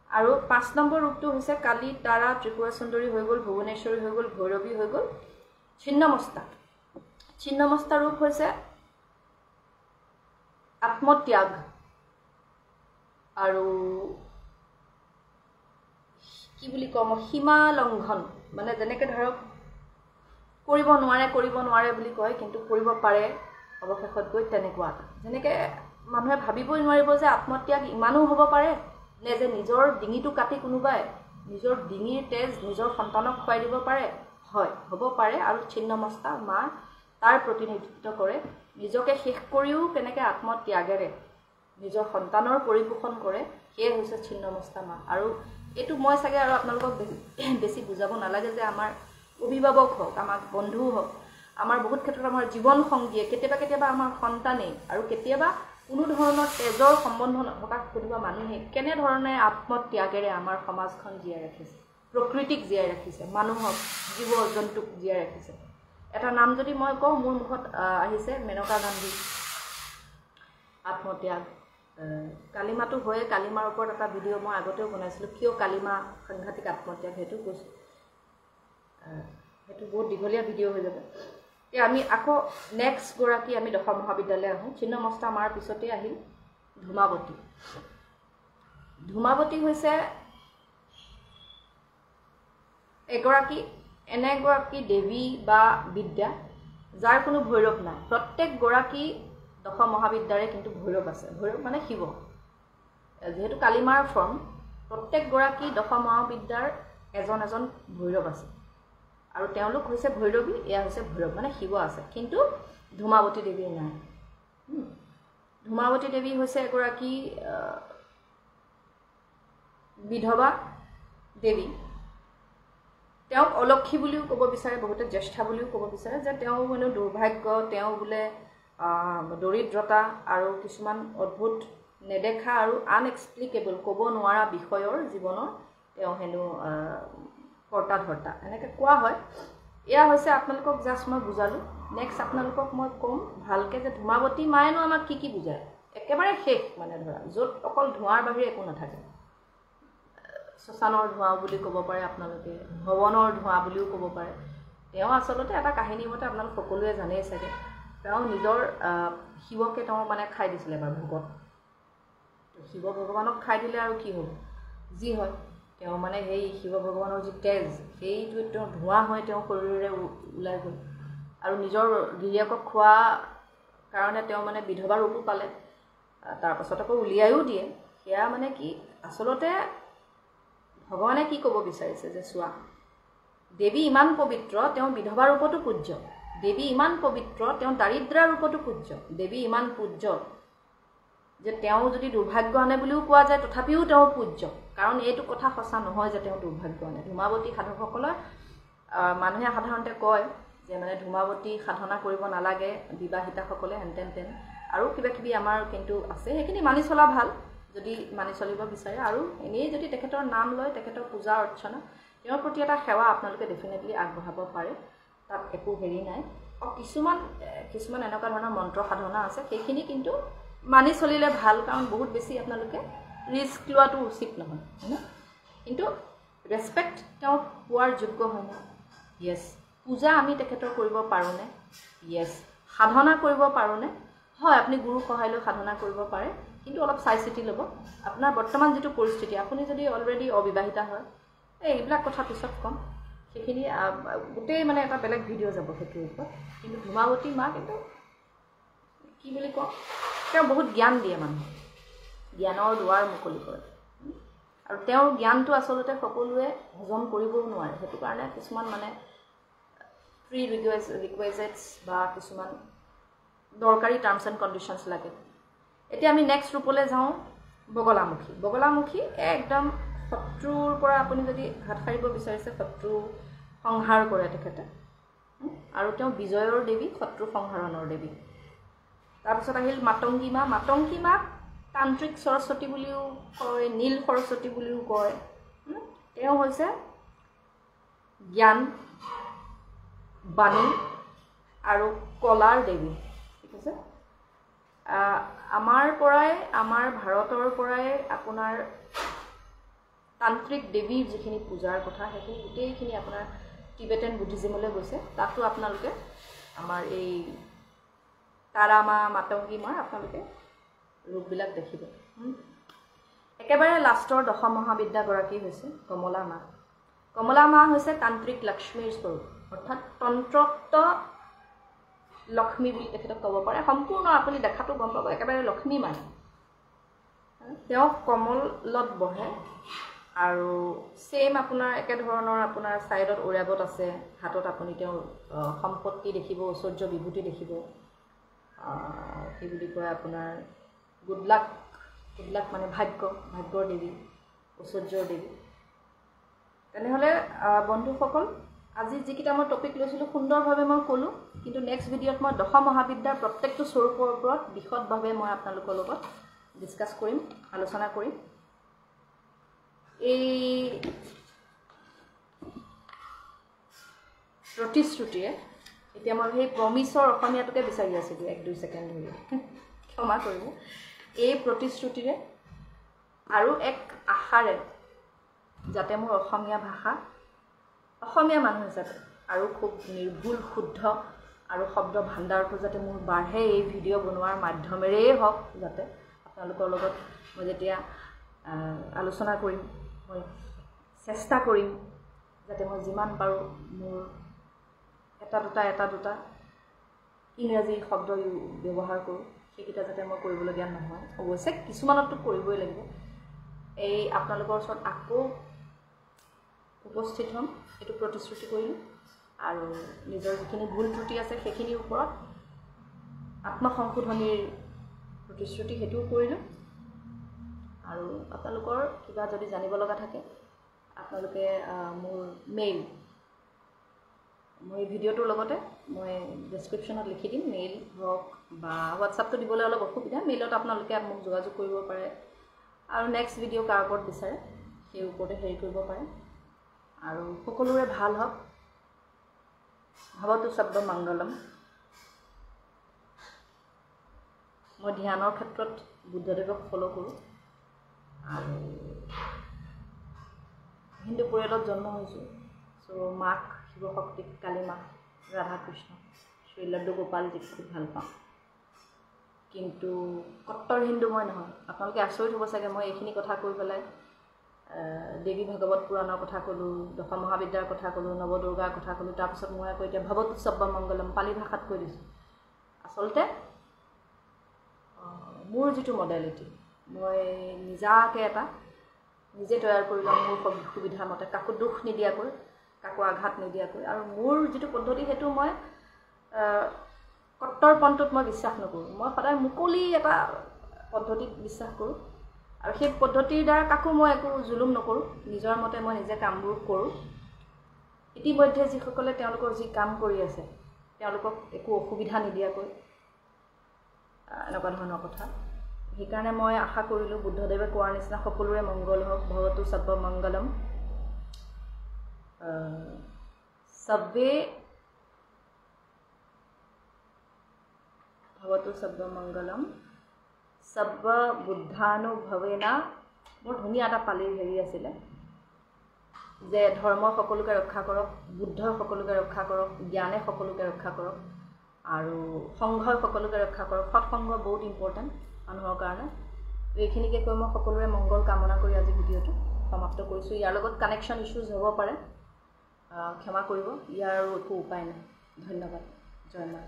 আৰু 5 নম্বৰ ৰূপটো হৈছে কালী তাৰা ত্ৰিপুৰা সুন্দৰী হৈ গ'ল ভুৱনেশ্বৰী হৈ গ'ল ভৈৰৱী হৈ গ'ল ছিন্নমস্তা ৰূপ হৈছে আত্মত্যাগ আৰু কি বুলি কম সীমা লংঘন মানে যেনেকৈ ধৰক কৰিব নোৱাৰে বুলি কয় কিন্তু কৰিব পাৰে অৱশেষত গৈ তেনেকুৱা যেনেকৈ মানুহে ভাবিবই নোৱাৰিব যে আত্মত্যাগ ইমানো হ'ব পাৰে নে যে নিজৰ ডিঙিটো কাটি কোনোবাই নিজৰ ডিঙিৰ তেজ নিজৰ সন্তানক খুৱাই দিব পাৰে হয় হ'ব পাৰে আৰু ছিন্নমস্তা মা তাৰ প্ৰতিনিধিত্ব কৰে নিজকে শেষ কৰিও কেনেকৈ আত্মত্যাগেৰে নিজৰ সন্তানৰ পৰিপোষণ কৰে সেয়ে হৈছে ছিন্নমস্তা মা আৰু এইটো মই চাগে আৰু আপোনালোকক বেছি বুজাব নালাগে যে আমাৰ অভিভাৱক হওক আমাৰ বন্ধু হওক আমাৰ বহুত ক্ষেত্ৰত আমাৰ জীৱন সংগীয়ে কেতিয়াবা আমাৰ সন্তানেই আৰু কেতিয়াবা কোনো ধৰণৰ তেজৰ সম্বন্ধ নথকা কোনোবা মানুহে কেনেধৰণে আত্মত্যাগেৰে আমাৰ সমাজখন জীয়াই ৰাখিছে প্ৰকৃতিক জীয়াই ৰাখিছে মানুহক জীৱ জন্তুক জীয়াই ৰাখিছে এটা নাম যদি মই কওঁ মোৰ মুখত আহিছে মেনকা গান্ধী আত্মত্যাগ কালিমাটো হয়ে কালিমাৰ ওপৰত এটা ভিডিঅ' মই আগতেও বনাইছিলোঁ কিয় কালিমা সাংঘাতিক আত্মত্যাগ সেইটো কৈছোঁ সেইটো বহুত দীঘলীয়া ভিডিঅ' হৈ যাব আমি আকৌ নেক্সট গৰাকী আমি দশম মহাবিদ্যালয় আহোঁ ছিন্নমস্তা মাৰ পিছতে আহিল ধূমাৱতী হৈছে এনেগৰাকী দেৱী বা বিদ্যা যাৰ কোনো ভৈৰৱ নাই প্ৰত্যেক গৰাকী দশম মহাবিদ্যাৰে কিন্তু ভৈৰৱ আছে ভৈৰৱ মানে শিৱ যেহেতু কালিমাৰ ফৰ্ম প্ৰত্যেক গৰাকী দশম মহাবিদ্যাৰ এজন ভৈৰৱ আছে আৰু তেওঁলোক হৈছে ভৈৰৱী এয়া হৈছে ভৈৰৱ মানে শিৱ আছে কিন্তু ধূমাৱতী দেৱী নাই ধূমাৱতী দেৱী হৈছে এগৰাকী বিধৱা দেৱী তেওঁক অলক্ষী বুলিও ক'ব বিচাৰে বহুতে জ্যেষ্ঠা বুলিও ক'ব বিচাৰে যে তেওঁ মানে দুৰ্ভাগ্য তেওঁ বোলে দৰিদ্ৰতা আৰু কিছুমান অদ্ভুত নেদেখা আৰু আনএক্সপ্লিকেবল ক'ব নোৱাৰা বিষয়ৰ জীৱনৰ তেওঁ হেনো কৰ্তা ধৰ্তা এনেকৈ কোৱা হয় এয়া হৈছে আপোনালোকক জাষ্ট মই বুজালোঁ নেক্সট আপোনালোকক মই ক'ম ভালকৈ যে ধূমাৱতী মায়েনো আমাক কি বুজায় একেবাৰে শেষ মানে ধৰা য'ত অকল ধোঁৱাৰ বাহিৰে একো নাথাকে শ্মশানৰ ধোঁৱা বুলি ক'ব পাৰে আপোনালোকে ভৱনৰ ধোঁৱা বুলিও ক'ব পাৰে তেওঁ আচলতে এটা কাহিনী মতে আপোনালোক সকলোৱে জানেই চাগে তেওঁ নিজৰ শিৱকে তেওঁ মানে খাই দিছিলে এবাৰ ভোগত শিৱ ভগৱানক খাই দিলে আৰু কি হ'ব যি হয় তেওঁ মানে সেই শিৱ ভগৱানৰ যি তেজ সেইটোৱে তেওঁ ধোঁৱা হৈ তেওঁ শৰীৰেৰে ওলাই গ'ল আৰু নিজৰ গিৰিয়েকক খোৱা কাৰণে তেওঁ মানে বিধৱা ৰূপো পালে তাৰপাছত আকৌ উলিয়াইও দিয়ে সেয়া মানে কি আচলতে ভগৱানে কি ক'ব বিচাৰিছে যে চোৱা দেৱী ইমান পবিত্ৰ তেওঁ বিধৱা ৰূপতো পূজ্য দেৱী ইমান পবিত্ৰ তেওঁ দাৰিদ্ৰা ৰূপতো পূজ্য দেৱী ইমান পূজ্য যে তেওঁ যদি দুৰ্ভাগ্য আনে বুলিও কোৱা যায় তথাপিও তেওঁ পূজ্য কাৰণ এইটো কথা সঁচা নহয় যে তেওঁ দুৰ্ভাগ্য আনে ধূমাৱতী সাধকসকলৰ মানুহে সাধাৰণতে কয় যে মানে ধূমাৱতী সাধনা কৰিব নালাগে বিবাহিতাসকলে হেনতেন আৰু কিবাকিবি আমাৰ কিন্তু আছে সেইখিনি মানি চলা ভাল যদি মানি চলিব বিচাৰে আৰু এনেই যদি তেখেতৰ নাম লয় তেখেতৰ পূজা অৰ্চনা তেওঁৰ প্ৰতি এটা সেৱা আপোনালোকে ডেফিনেটলি আগবঢ়াব পাৰে তাত একো হেৰি নাই আৰু কিছুমান এনেকুৱা ধৰণৰ মন্ত্ৰ সাধনা আছে সেইখিনি কিন্তু মানি চলিলে ভাল কাৰণ বহুত বেছি আপোনালোকে ৰিস্ক লোৱাটো উচিত নহয় হয়নে কিন্তু ৰেছপেক্ট তেওঁ পোৱাৰ যোগ্য হয়নে য়েছ পূজা আমি তেখেতৰ কৰিব পাৰোঁনে য়েছ সাধনা কৰিব পাৰোঁনে হয় আপুনি গুৰু সহায় লৈ সাধনা কৰিব পাৰে কিন্তু অলপ চাই চিতি ল'ব আপোনাৰ বৰ্তমান যিটো পৰিস্থিতি আপুনি যদি অলৰেডি অবিবাহিতা হয় এইবিলাক কথা পিছত ক'ম সেইখিনি গোটেই মানে এটা বেলেগ ভিডিঅ' যাব সেইটোৰ ওপৰত কিন্তু ধূমাৱতী মা কিন্তু কি বুলি কওঁ তেওঁ বহুত জ্ঞান দিয়ে মানুহক জ্ঞানৰ দুৱাৰ মুকলি কৰে আৰু তেওঁৰ জ্ঞানটো আচলতে সকলোৱে হজম কৰিবও নোৱাৰে সেইটো কাৰণে কিছুমান মানে প্ৰি ৰিকুৱেজিটছ বা কিছুমান দৰকাৰী টাৰ্মছ এণ্ড কণ্ডিশ্যনছ লাগে এতিয়া আমি নেক্সট ৰূপলৈ যাওঁ বগলামুখী একদম শত্ৰুৰ পৰা আপুনি যদি হাত সাৰিব বিচাৰিছে শত্ৰু সংহাৰ কৰে তেখেতে আৰু তেওঁ বিজয়ৰ দেৱী শত্ৰু সংহাৰণৰ দেৱী তাৰপিছত আহিল মাতংগী মাক তান্ত্ৰিক সৰস্বতী বুলিও কয় নীল সৰস্বতী বুলিও কয় তেওঁ হৈছে জ্ঞান বাণী আৰু কলাৰ দেৱী ঠিক আছে আমাৰ ভাৰতৰ পৰাই আপোনাৰ তান্ত্ৰিক দেৱীৰ যিখিনি পূজাৰ কথা সেইখিনি গোটেইখিনি আপোনাৰ টিবেটান বুদ্ধিজিমলৈ গৈছে তাতো আপোনালোকে আমাৰ এই তাৰামা মাতংগী মাৰ আপোনালোকে ৰূপবিলাক দেখিব একেবাৰে লাষ্টৰ দশম মহাবিদ্যাগৰাকী হৈছে কমলা মা হৈছে তান্ত্ৰিক লক্ষ্মীৰ স্বৰূপ অৰ্থাৎ তন্ত্ৰত্ব লক্ষ্মী বুলি তেখেতক ক'ব পাৰে সম্পূৰ্ণ আপুনি দেখাটো গম পাব একেবাৰে লক্ষ্মী মাই তেওঁ কমলত বহে আৰু সেম আপোনাৰ একে ধৰণৰ আপোনাৰ সাইডত ওৰাবত আছে হাতত আপুনি তেওঁ সম্পত্তি দেখিব ঐশ্বৰ্য বিভূতি দেখিব কি বুলি কয় আপোনাৰ গুড লাক মানে ভাগ্যৰ দেৱী ঐশ্বৰ্যৰ দেৱী তেনেহ'লে বন্ধুসকল আজি যিকেইটা মই টপিক লৈছিলোঁ সুন্দৰভাৱে মই ক'লোঁ কিন্তু নেক্সট ভিডিঅ'ত মই দশম মহাবিদ্যাৰ প্ৰত্যেকটো স্বৰূপৰ ওপৰত বিশদভাৱে মই আপোনালোকৰ লগত ডিছকাছ কৰিম আলোচনা কৰিম এই প্ৰতিশ্ৰুতিৰে এতিয়া মই সেই প্ৰমিছৰ অসমীয়াটোকে বিচাৰি আছিলোঁ 1-2 ছেকেণ্ড ধৰি ক্ষমা কৰিব এই প্ৰতিশ্ৰুতিৰে আৰু এক আশাৰে যাতে মোৰ অসমীয়া ভাষা অসমীয়া মানুহ হিচাপে আৰু খুব নিৰ্ভুল শুদ্ধ আৰু শব্দ ভাণ্ডাৰটো যাতে মোৰ বাঢ়ে এই ভিডিঅ' বনোৱাৰ মাধ্যমেৰেই হওক যাতে আপোনালোকৰ লগত মই যেতিয়া আলোচনা কৰিম মই চেষ্টা কৰিম যাতে মই যিমান পাৰোঁ মোৰ এটা দুটা ইংৰাজী শব্দ ব্যৱহাৰ কৰোঁ সেইকেইটা যাতে মই কৰিবলগীয়া নহয় অৱশ্যে কিছুমানততো কৰিবই লাগিব এই আপোনালোকৰ ওচৰত আকৌ উপস্থিত হ'ম এইটো প্ৰতিশ্ৰুতি কৰিলোঁ আৰু নিজৰ যিখিনি ভুল ত্ৰুটি আছে সেইখিনিৰ ওপৰত আত্মসংশোধনীৰ প্ৰতিশ্ৰুতি সেইটোও কৰিলোঁ আৰু আপোনালোকৰ কিবা যদি জানিব লগা থাকে আপোনালোকে মোৰ মেইল মই ভিডিঅ'টোৰ লগতে মই ডেছক্ৰিপশ্যনত লিখি দিম মেইল হওক বা হোৱাটছআপটো দিবলৈ অলপ অসুবিধা মেইলত আপোনালোকে মোক যোগাযোগ কৰিব পাৰে আৰু নেক্সট ভিডিঅ' কাৰ ওপৰত বিচাৰে সেই ওপৰতে হেৰি কৰিব পাৰে আৰু সকলোৰে ভাল হওক ভৱতু সব্ব মংগলম মই ধ্যানৰ ক্ষেত্ৰত বুদ্ধদেৱক ফ'ল' কৰোঁ আৰু হিন্দু পৰিয়ালত জন্ম হৈছোঁ চ' মাক শিৱশক্তিক কালী মা ৰাধা কৃষ্ণ শ্ৰী লড্ডু গোপালজীক খুব ভাল পাওঁ কিন্তু কট্টৰ হিন্দু মই নহয় আপোনালোকে আচৰিত হ'ব চাগে মই এইখিনি কথা কৈ পেলাই দেৱী ভাগৱত পুৰাণৰ কথা ক'লোঁ দশম মহাবিদ্যাৰ কথা ক'লোঁ নৱদুৰ্গাৰ কথা ক'লোঁ তাৰপিছত মই আকৌ এতিয়া ভৱতু সব্ব মংগলম পালি ভাষাত কৈ দিছোঁ আচলতে মোৰ যিটো মডেলিটি মই নিজাকৈ নিজে তৈয়াৰ কৰি লওঁ মোৰ সুবিধা মতে কাকো দুখ নিদিয়াকৈ কাকো আঘাত নিদিয়াকৈ আৰু মোৰ যিটো পদ্ধতি সেইটো মই কট্টৰপন্থত মই বিশ্বাস নকৰোঁ মই সদায় মুকলি এটা পদ্ধতিত বিশ্বাস কৰোঁ আৰু সেই পদ্ধতিৰ দ্বাৰা কাকো মই একো জুলুম নকৰোঁ নিজৰ মতে মই নিজে কামবোৰ কৰোঁ ইতিমধ্যে যিসকলে তেওঁলোকৰ যি কাম কৰি আছে তেওঁলোকক একো অসুবিধা নিদিয়াকৈ এনেকুৱা ধৰণৰ কথা সেইকাৰণে মই আশা কৰিলোঁ বুদ্ধদেৱে কোৱাৰ নিচিনা সকলোৰে মংগল হওক ভৱতু সব্ব মংগলম সব্বে ভৱতু সব্ব মংগলম সব্ব বুদ্ধানুভৱেনা বৰ ধুনীয়া এটা পালিৰ হেৰি আছিলে যে ধৰ্ম সকলোকে ৰক্ষা কৰক বুদ্ধ সকলোকে ৰক্ষা কৰক জ্ঞানে সকলোকে ৰক্ষা কৰক আৰু সংঘই সকলোকে ৰক্ষা কৰক সৎসংগ বহুত ইম্পৰ্টেণ্ট মানুহৰ কাৰণে এইখিনিকে কৈ মই সকলোৰে মংগল কামনা কৰি আজি ভিডিঅ'টো সমাপ্ত কৰিছোঁ ইয়াৰ লগত কানেকশ্যন ইছ্যুজ হ'ব পাৰে ক্ষমা কৰিব ইয়াৰ একো উপায় নাই ধন্যবাদ জয় মা